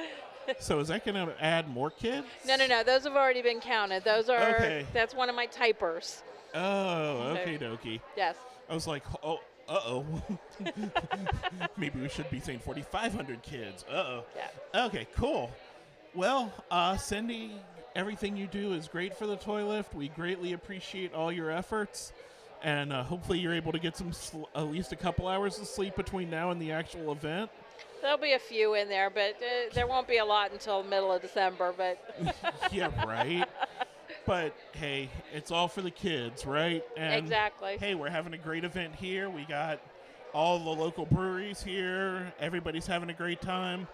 So is that going to add more kids? No. Those have already been counted. Those are. Okay. That's one of my typers. Oh, okay, dokie. Yes. I was like, oh, uh-oh. Maybe we should be saying 4,500 kids. Uh-oh. Yeah. Okay, cool. Well, Cindy, everything you do is great for the Toy Lift. We greatly appreciate all your efforts. And hopefully you're able to get at least a couple hours of sleep between now and the actual event. There'll be a few in there, but there won't be a lot until the middle of December. But yeah, right. But, hey, it's all for the kids, right? And, exactly. Hey, we're having a great event here. We got all the local breweries here. Everybody's having a great time.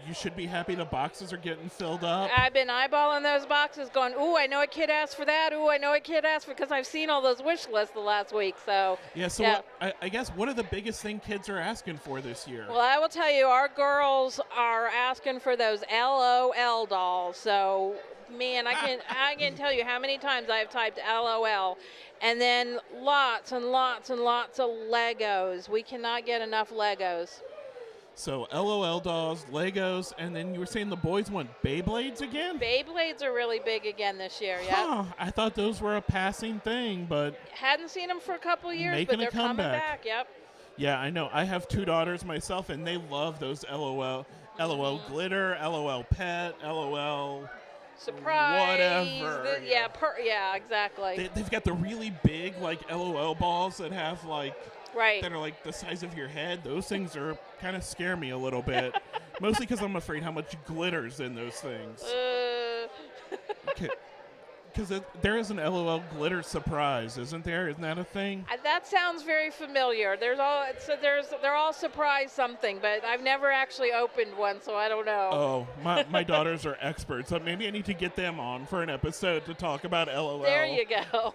You should be happy the boxes are getting filled up. I've been eyeballing those boxes going, ooh, I know a kid asked for that. Ooh, I know a kid asked for, because I've seen all those wish lists the last week. So yeah, so yeah. I guess what are the biggest thing kids are asking for this year? Well, I will tell you, our girls are asking for those LOL dolls. So, man, I can tell you how many times I have typed LOL. And then lots and lots and lots of Legos. We cannot get enough Legos. So LOL dolls, Legos, and then you were saying the boys want Beyblades again? Beyblades are really big again this year, yeah. Huh, I thought those were a passing thing, but... Hadn't seen them for a couple years, making but they're a comeback. coming back, yep. Yeah, I know. I have 2 daughters myself, and they love those LOL glitter, LOL pet, LOL... Surprise! Whatever. Yeah, exactly. They've got the really big, like, LOL balls that have, like... Right. That are like the size of your head. Those things are kind of scare me a little bit. Mostly because I'm afraid how much glitter's in those things. Because there is an LOL glitter surprise, isn't there? Isn't that a thing? That sounds very familiar. They're all surprise something, but I've never actually opened one, so I don't know. Oh, my daughters are experts, so maybe I need to get them on for an episode to talk about LOL. There you go.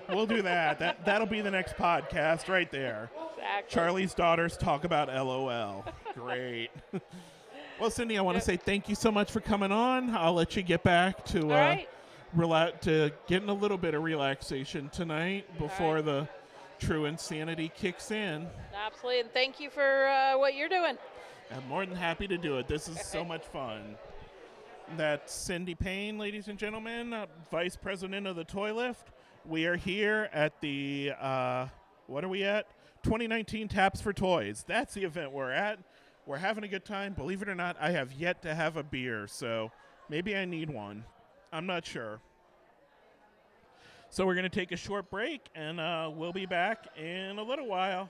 We'll do that. That'll be the next podcast right there. Exactly. Charlie's daughters talk about LOL. Great. Well, Cindy, I want to say thank you so much for coming on. I'll let you get back to... All right. to getting a little bit of relaxation tonight before the true insanity kicks in. Absolutely, and thank you for what you're doing. I'm more than happy to do it. This is so much fun. That's Cindy Payne, ladies and gentlemen, Vice President of the Toy Lift. We are here at the, what are we at? 2019 Taps for Toys. That's the event we're at. We're having a good time. Believe it or not, I have yet to have a beer, so maybe I need one. I'm not sure. So we're going to take a short break, and we'll be back in a little while.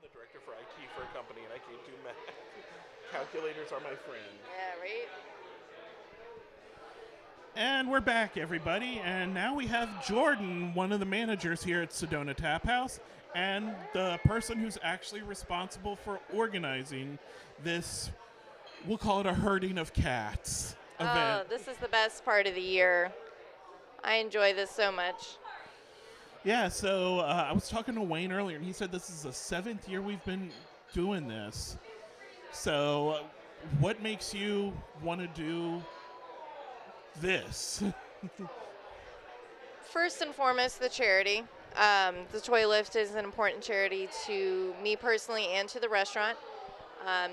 The director for IT for a company, and I can't do math. Calculators are my friend. Yeah, right? And we're back, everybody. And now we have Jordan, one of the managers here at Sedona Taphouse, and the person who's actually responsible for organizing this, we'll call it a herding of cats event. Oh, this is the best part of the year. I enjoy this so much. Yeah, so I was talking to Wayne earlier, and he said this is the 7th year we've been doing this. So what makes you want to do this? First and foremost, the charity. The Toy Lift is an important charity to me personally and to the restaurant.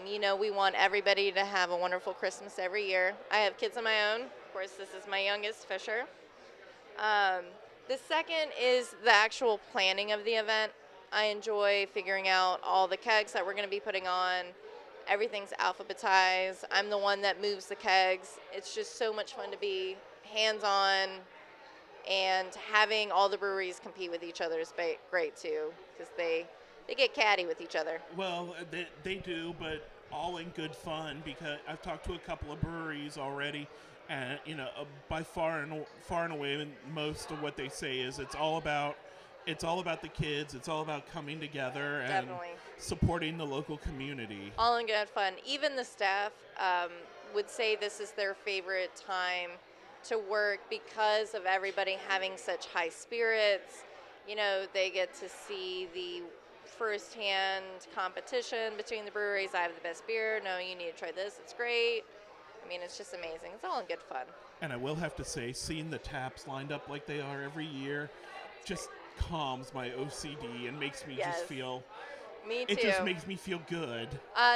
You know, we want everybody to have a wonderful Christmas every year. I have kids of my own. Of course, this is my youngest, Fisher. The second is the actual planning of the event. I enjoy figuring out all the kegs that we're going to be putting on. Everything's alphabetized. I'm the one that moves the kegs. It's just so much fun to be hands-on, and having all the breweries compete with each other is great too, because they get catty with each other. Well, they do, but all in good fun, because I've talked to a couple of breweries already, and you know, by far and away, most of what they say is it's all about the kids. It's all about coming together and Definitely. supporting the local community. All in good fun. Even the staff would say this is their favorite time to work because of everybody having such high spirits. You know, they get to see the first-hand competition between the breweries. I have the best beer. No, you need to try this. It's great. I mean, it's just amazing. It's all in good fun. And I will have to say, seeing the taps lined up like they are every year just calms my OCD and makes me just feel... Me too. It just makes me feel good.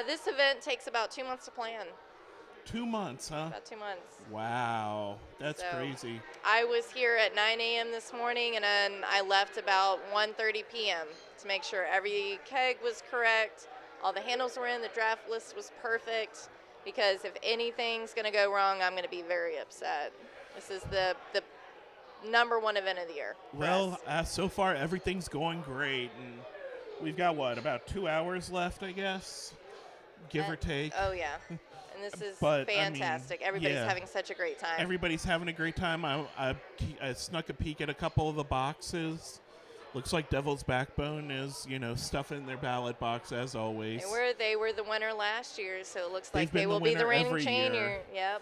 This event takes about 2 months to plan. 2 months, huh? About 2 months. Wow, that's So, crazy. I was here at 9 a.m. this morning, and then I left about 1:30 p.m. to make sure every keg was correct, all the handles were in, the draft list was perfect, because if anything's going to go wrong, I'm going to be very upset. This is the number one event of the year. Well, so far everything's going great, and we've got, what, about 2 hours left, I guess, give or take. Oh, yeah. And this is But, fantastic. I mean, Everybody's yeah. having such a great time. Everybody's having a great time. I snuck a peek at a couple of the boxes. Looks like Devil's Backbone is, stuffing their ballot box as always. They were the winner last year, so it looks They've like been they the will be the winner reigning every champion. year. Yep.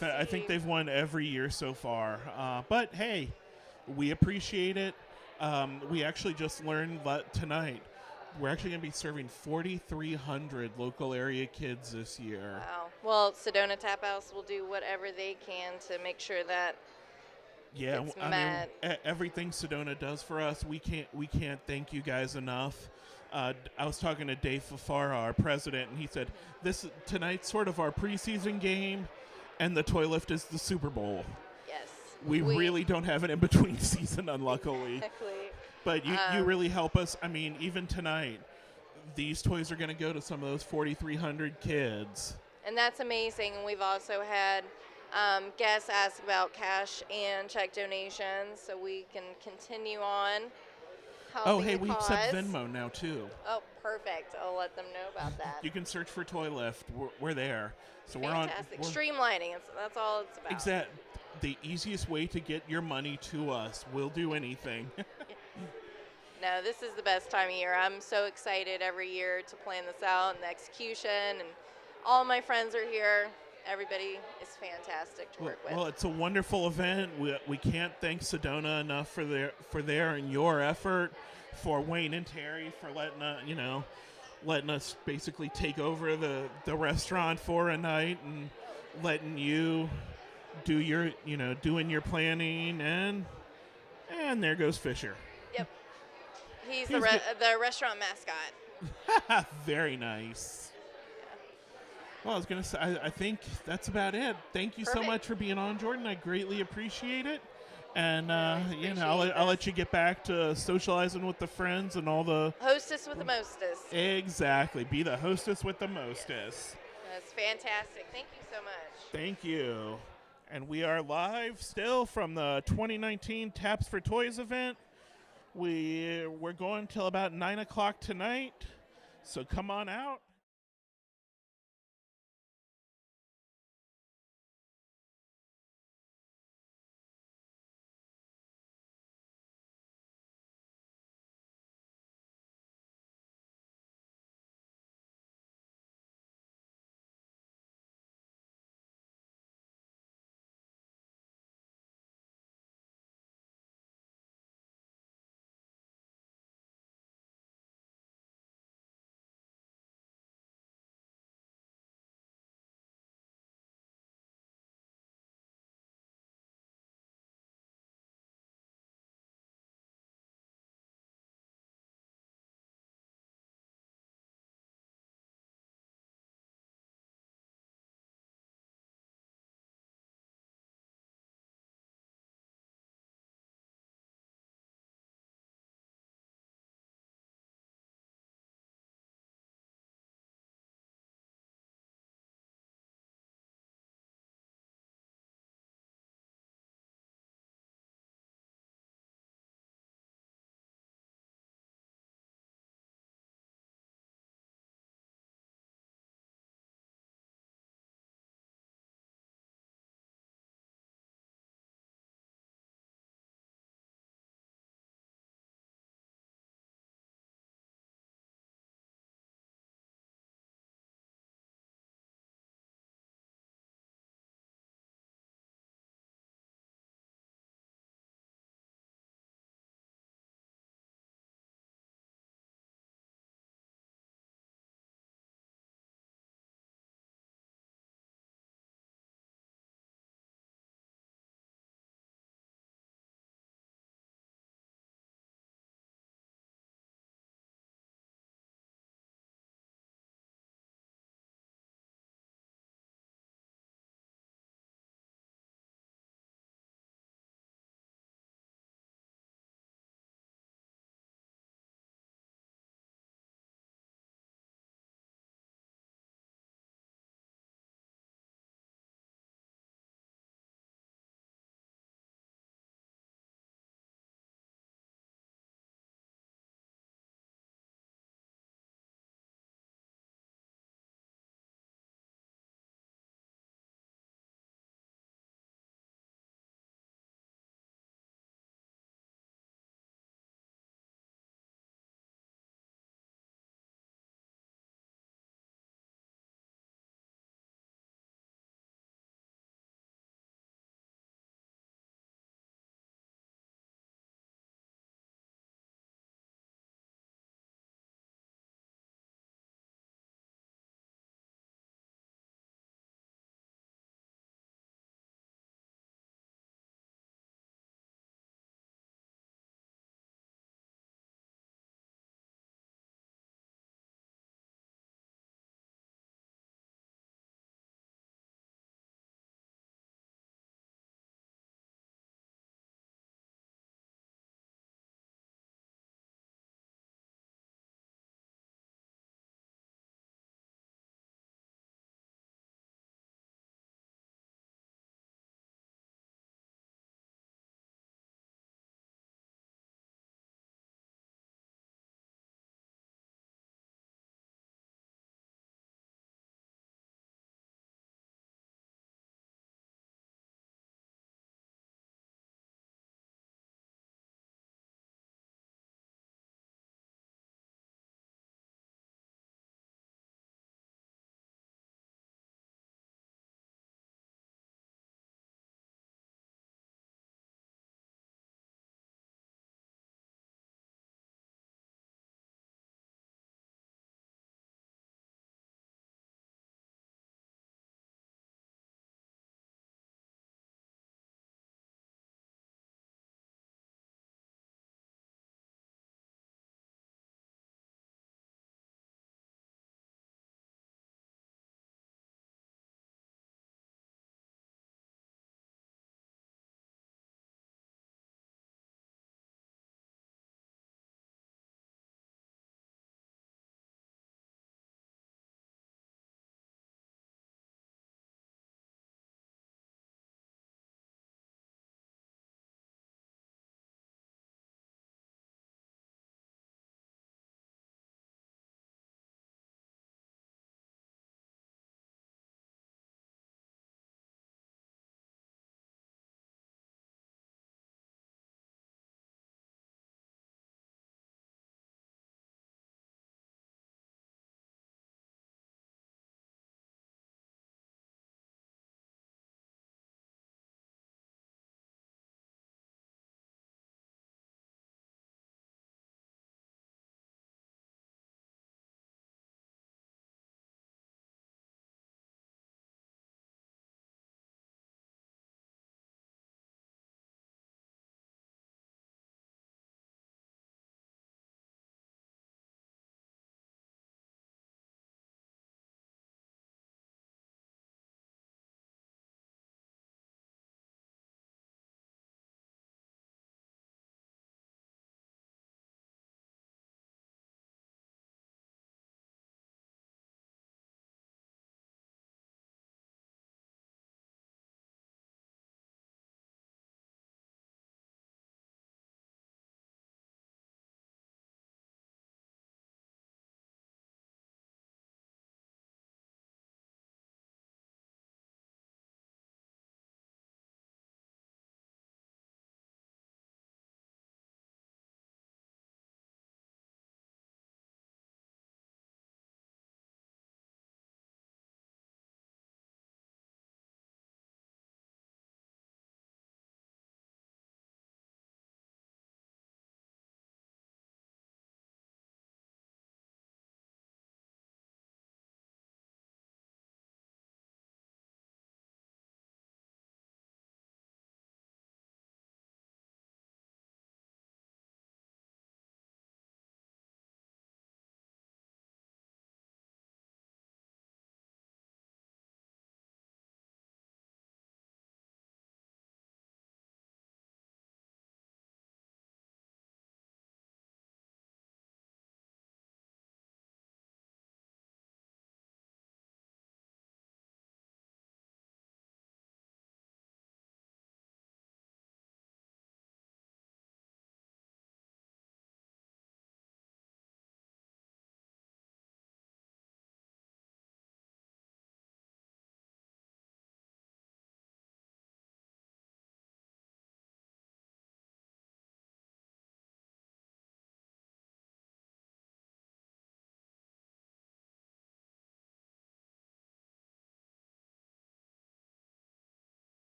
I think they've won every year so far. But hey, we appreciate it. We actually just learned tonight we're actually going to be serving 4,300 local area kids this year. Wow. Well, Sedona Taphouse will do whatever they can to make sure that it's met. I mean, everything Sedona does for us, we can't thank you guys enough. I was talking to Dave Fafara, our president, and he said tonight's sort of our preseason game, and the toy lift is the Super Bowl. Yes. We really don't have an in-between season, unluckily. Exactly. But you really help us. I mean, even tonight, these toys are going to go to some of those 4,300 kids. And that's amazing. And we've also had guests ask about cash and check donations, so we can continue on helping Oh, hey, the we cause. accept Venmo now, too. Oh, perfect. I'll let them know about that. You can search for Toy Lift. We're there. So Fantastic. Streamlining. That's all it's about. Exactly. The easiest way to get your money to us. We'll do anything. No, this is the best time of year. I'm so excited every year to plan this out and the execution, and all my friends are here. Everybody is fantastic to work with. Well, it's a wonderful event. We can't thank Sedona enough for their and your effort, for Wayne and Terry for letting us basically take over the restaurant for a night and letting you do your doing your planning, and there goes Fisher. Yep. He's the restaurant mascot. Very nice. Well, I was going to say, I think that's about it. Thank you so much for being on, Jordan. I greatly appreciate it. And, I'll let you get back to socializing with the friends and all the... Hostess with the mostest. Exactly. Be the hostess with the mostest. That's fantastic. Thank you so much. Thank you. And we are live still from the 2019 Taps for Toys event. We're going till about 9 o'clock tonight, so come on out.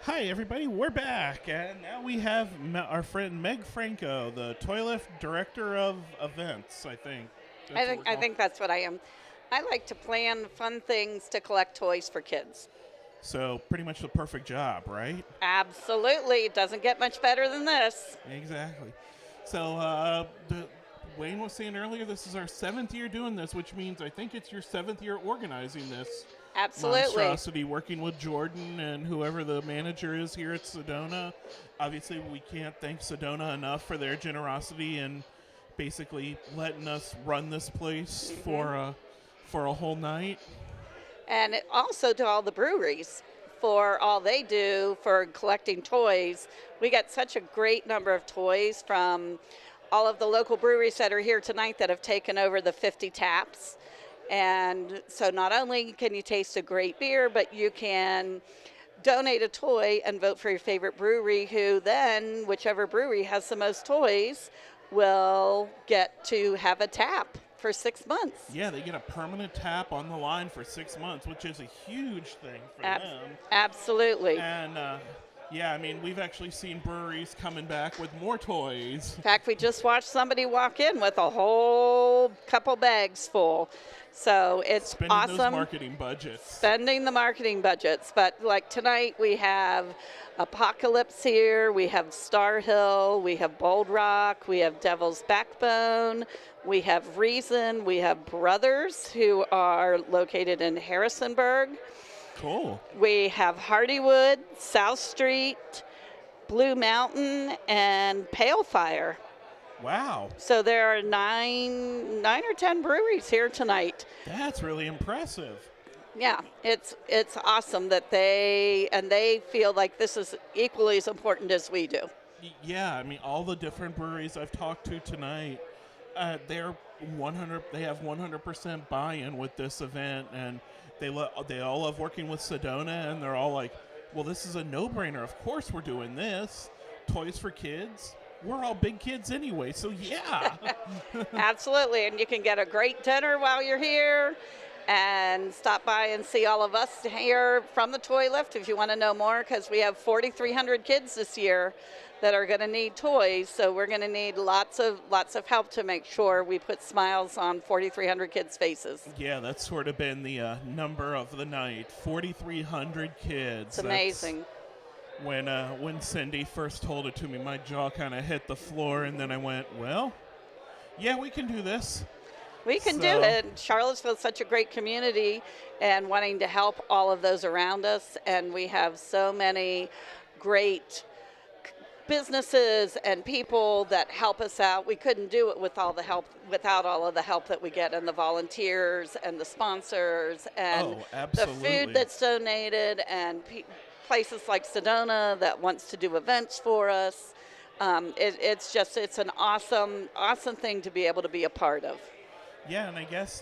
Hi, everybody. We're back, and now we have our friend Meg Franco, the Toy Lift Director of Events, I think. I think that's what I am. I like to plan fun things to collect toys for kids. So pretty much the perfect job, right? Absolutely. It doesn't get much better than this. Exactly. So Wayne was saying earlier, this is our 7th year doing this, which means I think it's your 7th year organizing this. Absolutely. Monstrosity, working with Jordan and whoever the manager is here at Sedona. Obviously, we can't thank Sedona enough for their generosity and basically letting us run this place for a whole night. And also to all the breweries for all they do for collecting toys. We got such a great number of toys from all of the local breweries that are here tonight that have taken over the 50 taps. And so not only can you taste a great beer, but you can donate a toy and vote for your favorite brewery, who then, whichever brewery has the most toys, will get to have a tap for 6 months. Yeah, they get a permanent tap on the line for 6 months, which is a huge thing for them. Absolutely. And yeah, I mean, we've actually seen breweries coming back with more toys. In fact, we just watched somebody walk in with a whole couple bags full. So it's Spending awesome. Those marketing budgets. Spending the marketing budgets. But like tonight, we have Apocalypse here, we have Star Hill, we have Bold Rock, we have Devil's Backbone, we have Reason, we have Brothers, who are located in Harrisonburg. Cool. We have Hardywood, South Street, Blue Mountain, and Pale Fire. Wow. So there are nine or 10 breweries here tonight. That's really impressive. Yeah, it's awesome that they feel like this is equally as important as we do. Yeah, I mean, all the different breweries I've talked to tonight, they have 100% buy-in with this event, and they all love working with Sedona, and they're all like, well, this is a no-brainer. Of course we're doing this. Toys for kids. We're all big kids anyway, so yeah. Absolutely, and you can get a great dinner while you're here and stop by and see all of us here from the Toy Lift if you want to know more, because we have 4,300 kids this year that are going to need toys, so we're going to need lots of help to make sure we put smiles on 4,300 kids' faces. Yeah, that's sort of been the number of the night, 4,300 kids. It's amazing. When Cindy first told it to me, my jaw kind of hit the floor, and then I went, well, yeah, we can do this. We can do it. Charlottesville is such a great community and wanting to help all of those around us, and we have so many great businesses and people that help us out. We couldn't do it with all the help, without all of the help that we get, and the volunteers and the sponsors and the food that's donated, and places like Sedona that wants to do events for us. It's an awesome thing to be able to be a part of. Yeah, and I guess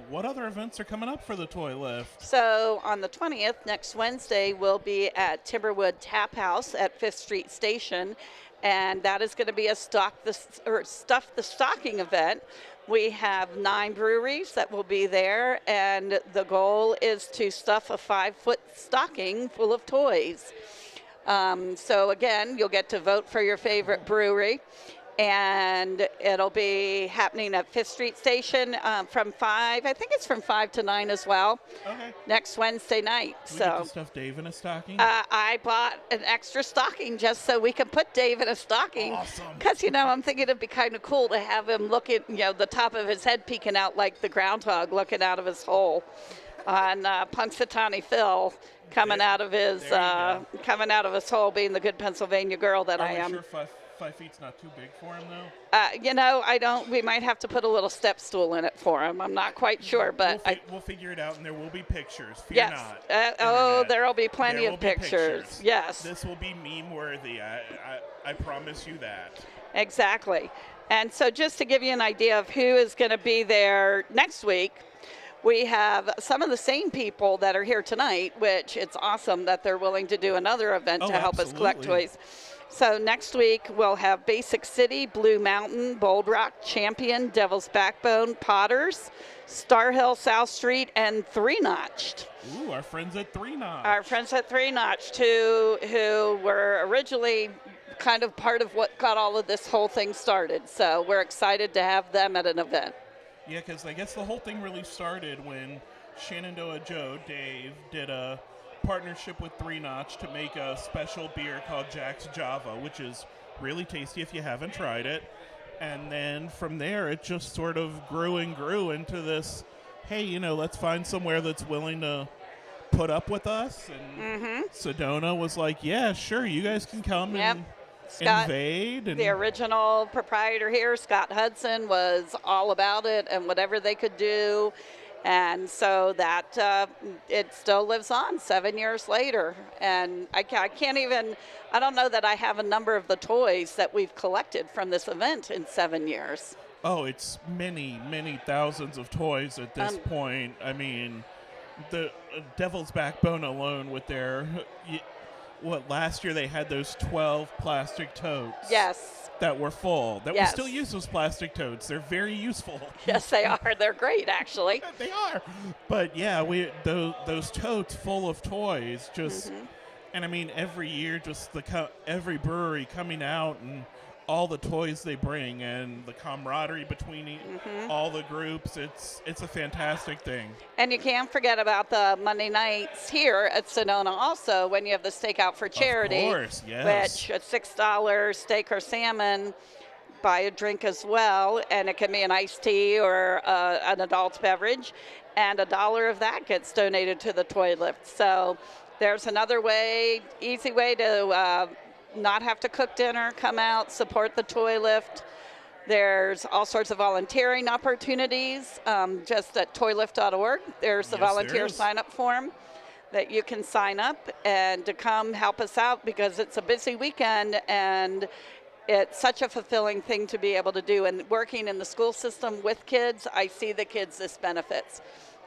what other events are coming up for the Toy Lift? So on the 20th, next Wednesday, we'll be at Timberwood Taphouse at 5th Street Station, and that is going to be a Stuff the Stocking event. We have 9 breweries that will be there, and the goal is to stuff a 5-foot stocking full of toys. So again, you'll get to vote for your favorite brewery, and it'll be happening at 5th Street Station from 5 to 9 as well. Okay. Next Wednesday night. We get to stuff Dave in a stocking? I bought an extra stocking just so we can put Dave in a stocking. Awesome. Because, I'm thinking it'd be kind of cool to have him look at, the top of his head peeking out like the groundhog looking out of his hole. On Punxsutawney Phil coming out of his hole, being the good Pennsylvania girl that I am. Are we sure 5 feet's not too big for him, though? We might have to put a little step stool in it for him. I'm not quite sure, but we'll figure it out, and there will be pictures. Fear not. There will be plenty of pictures. Yes. This will be meme-worthy. I promise you that. Exactly. And so just to give you an idea of who is going to be there next week, we have some of the same people that are here tonight, which it's awesome that they're willing to do another event to help us collect toys. So next week we'll have Basic City, Blue Mountain, Bold Rock, Champion, Devil's Backbone, Potters, Star Hill, South Street, and Three Notched. Ooh, our friends at Three Notched. Our friends at Three Notched, who were originally kind of part of what got all of this whole thing started. So we're excited to have them at an event. Yeah, because I guess the whole thing really started when Shenandoah Joe, Dave, did a partnership with Three Notch to make a special beer called Jack's Java, which is really tasty if you haven't tried it. And then from there, it just sort of grew and grew into this, hey, you know, let's find somewhere that's willing to put up with us. And Sedona was like, yeah, sure, you guys can come and invade. And the original proprietor here, Scott Hudson, was all about it and whatever they could do. And so that it still lives on 7 years later. And I can't even, I don't know that I have a number of the toys that we've collected from this event in 7 years. Oh, it's many, many thousands of toys at this point. I mean, the Devil's Backbone alone with their, last year they had those 12 plastic totes. Yes. That were full. That we still use those plastic totes. They're very useful. Yes, they are. They're great, actually. They are. But yeah, those totes full of toys just, and I mean every year, just every brewery coming out and all the toys they bring and the camaraderie between all the groups. It's a fantastic thing. And you can't forget about the Monday nights here at Sedona also when you have the Steak Out for Charity. Of course, yes. Which at $6 steak or salmon, buy a drink as well, and it can be an iced tea or an adult beverage, and $1 of that gets donated to the toy lift. So there's another way, easy way to not have to cook dinner, come out, support the toy lift. There's all sorts of volunteering opportunities just at toylift.org. There's the volunteer sign-up form that you can sign up and to come help us out because it's a busy weekend and it's such a fulfilling thing to be able to do. And working in the school system with kids, I see the kids this benefits.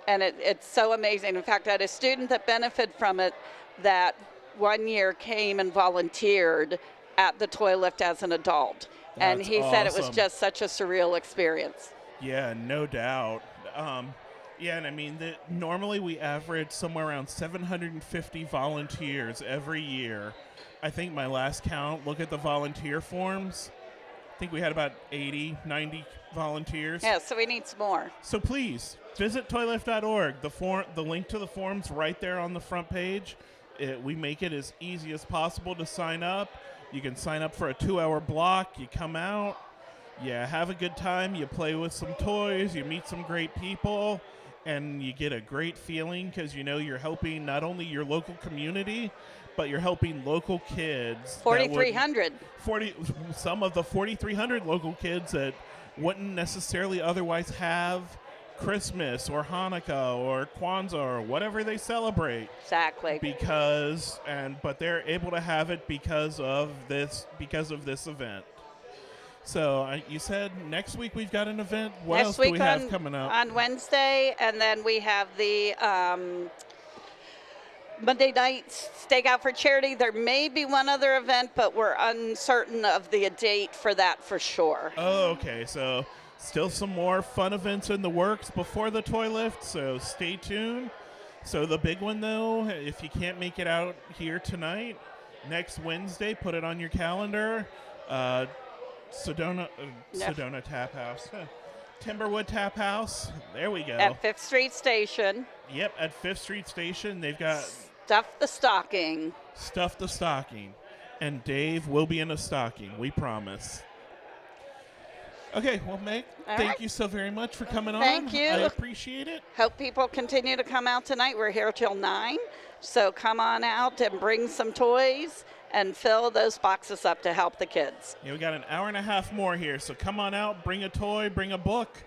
And it's so amazing. In fact, I had a student that benefited from it that 1 year came and volunteered at the toy lift as an adult. And he said it was just such a surreal experience. Yeah, no doubt. Yeah, and I mean, normally we average somewhere around 750 volunteers every year. I think my last count, look at the volunteer forms, I think we had about 80, 90 volunteers. Yeah, so we need some more. So please, visit toylift.org. The link to the forms right there on the front page. We make it as easy as possible to sign up. You can sign up for a 2-hour block. You come out, you have a good time, you play with some toys, you meet some great people, and you get a great feeling because you know you're helping not only your local community, but you're helping local kids. 4,300. Some of the 4,300 local kids that wouldn't necessarily otherwise have Christmas or Hanukkah or Kwanzaa or whatever they celebrate. Exactly. But they're able to have it because of this event. So you said next week we've got an event. What else do we have coming up? On Wednesday, and then we have the Monday night Steak Out for Charity. There may be one other event, but we're uncertain of the date for that for sure. Oh, okay. So still some more fun events in the works before the toy lift, so stay tuned. So the big one, though, if you can't make it out here tonight, next Wednesday, put it on your calendar. Sedona Taphouse. Timberwood Taphouse. There we go. At 5th Street Station. Yep, at 5th Street Station. They've got Stuff the Stocking. Stuff the Stocking. And Dave will be in a stocking, we promise. Okay, well, Meg, thank you so very much for coming on. Thank you. I appreciate it. Hope people continue to come out tonight. We're here till 9, so come on out and bring some toys and fill those boxes up to help the kids. Yeah, we got an hour and a half more here, so come on out, bring a toy, bring a book,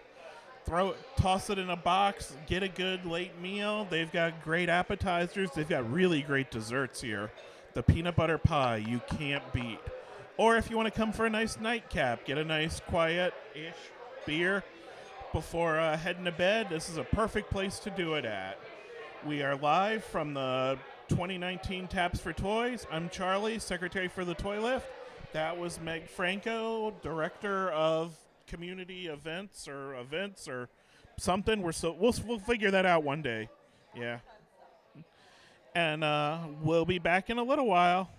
toss it in a box, get a good late meal. They've got great appetizers. They've got really great desserts here. The peanut butter pie you can't beat. Or if you want to come for a nice nightcap, get a nice quiet-ish beer, before heading to bed, this is a perfect place to do it at. We are live from the 2019 Taps for Toys. I'm Charlie, Secretary for the Toy Lift. That was Meg Franco, Director of Community Events or something. We'll figure that out one day. Yeah. And we'll be back in a little while.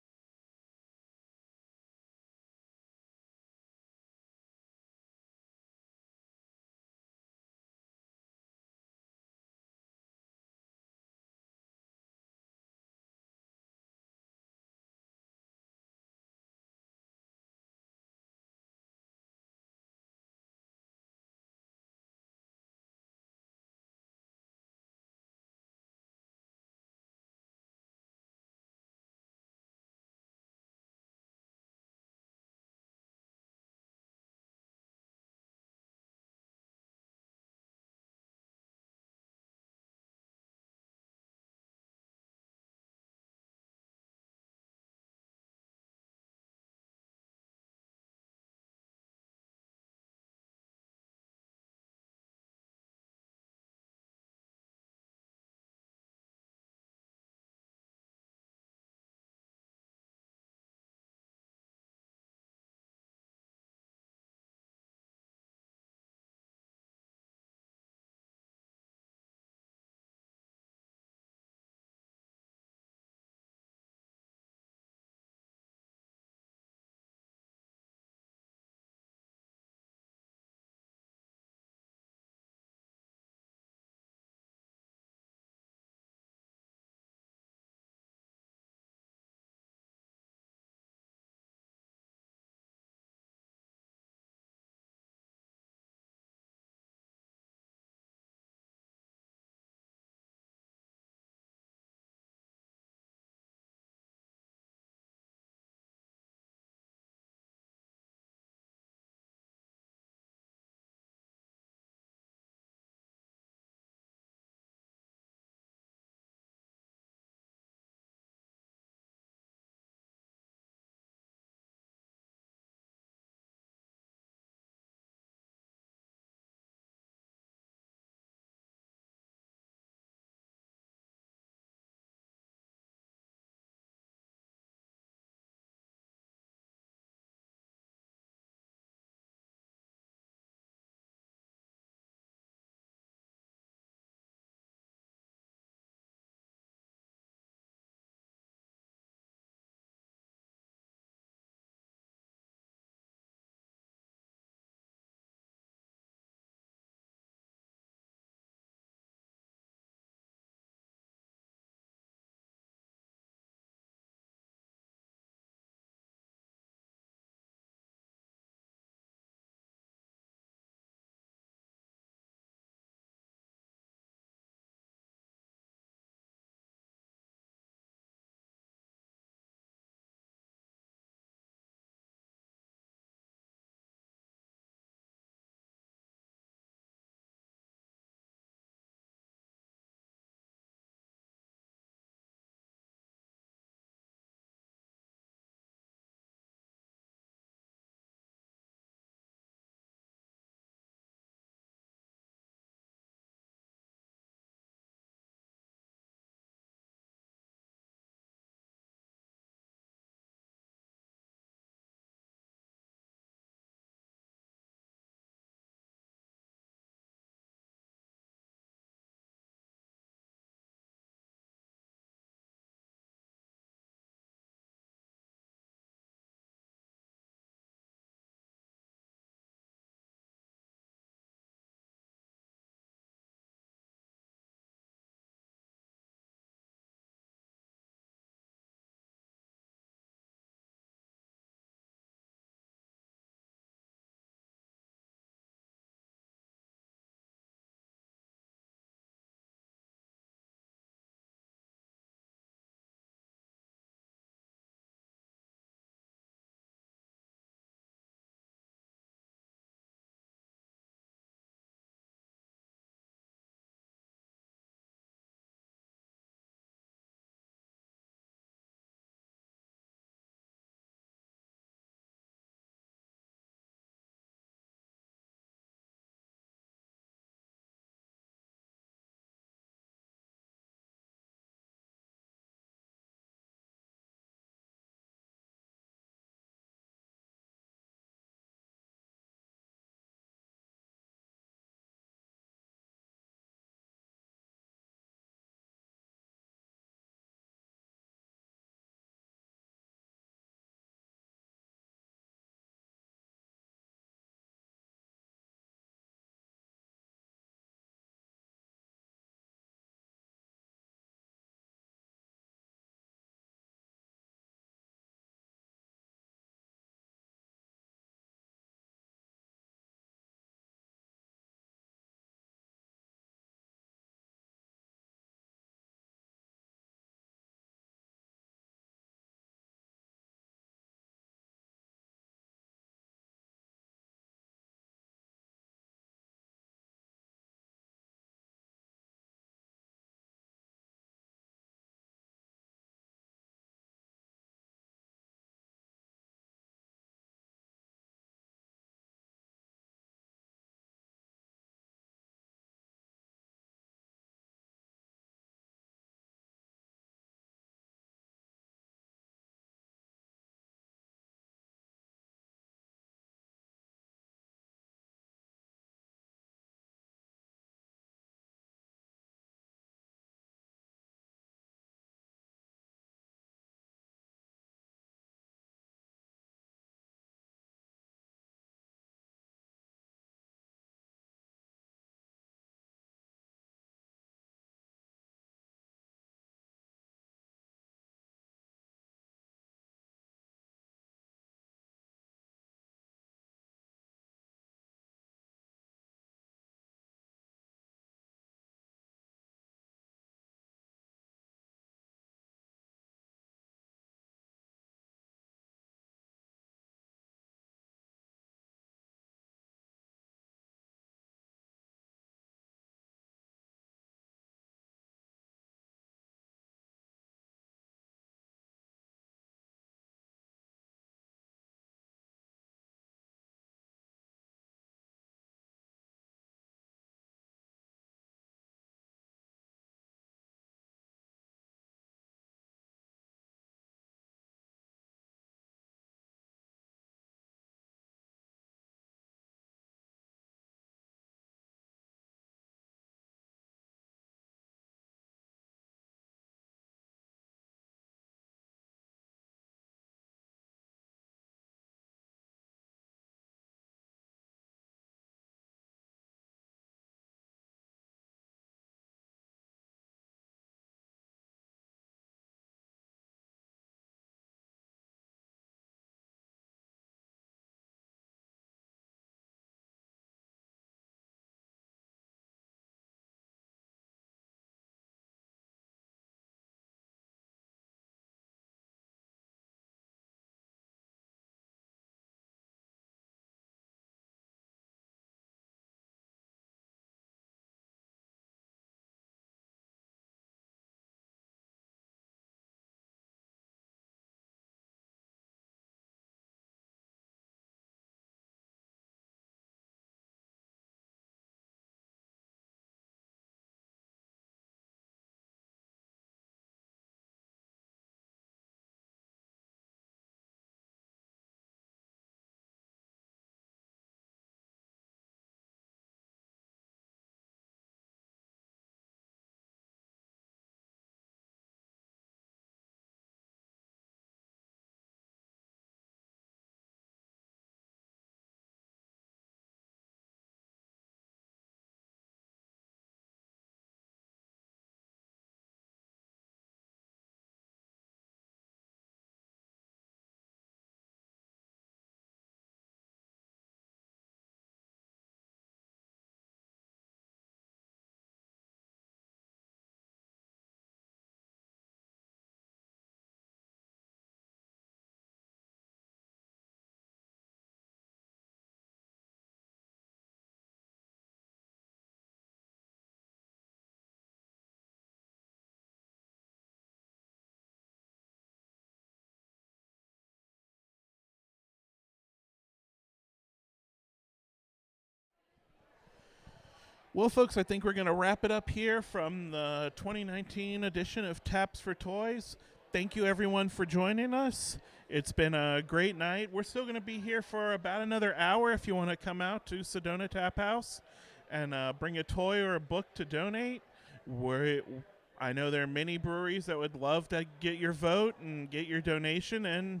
Well, folks, I think we're going to wrap it up here from the 2019 edition of Taps for Toys. Thank you, everyone, for joining us. It's been a great night. We're still going to be here for about another hour if you want to come out to Sedona Taphouse and bring a toy or a book to donate. I know there are many breweries that would love to get your vote and get your donation, and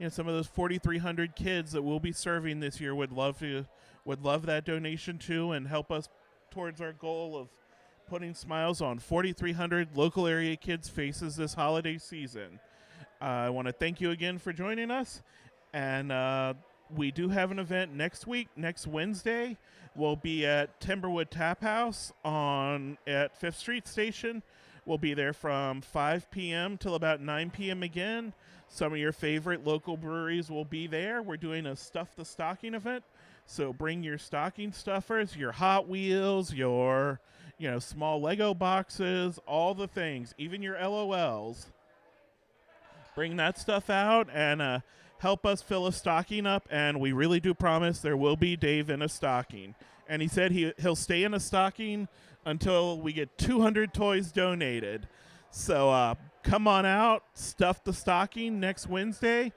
some of those 4,300 kids that we'll be serving this year would love that donation too, and help us towards our goal of putting smiles on 4,300 local area kids' faces this holiday season. I want to thank you again for joining us, and we do have an event next week. Next Wednesday, we'll be at Timberwood Taphouse at 5th Street Station. We'll be there from 5 p.m. till about 9 p.m. again. Some of your favorite local breweries will be there. We're doing a Stuff the Stocking event. So bring your stocking stuffers, your Hot Wheels, your small Lego boxes, all the things, even your LOLs. Bring that stuff out and help us fill a stocking up. And we really do promise there will be Dave in a stocking. And he said he'll stay in a stocking until we get 200 toys donated. So come on out, stuff the stocking next Wednesday.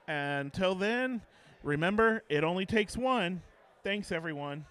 And until then, remember, it only takes one. Thanks, everyone.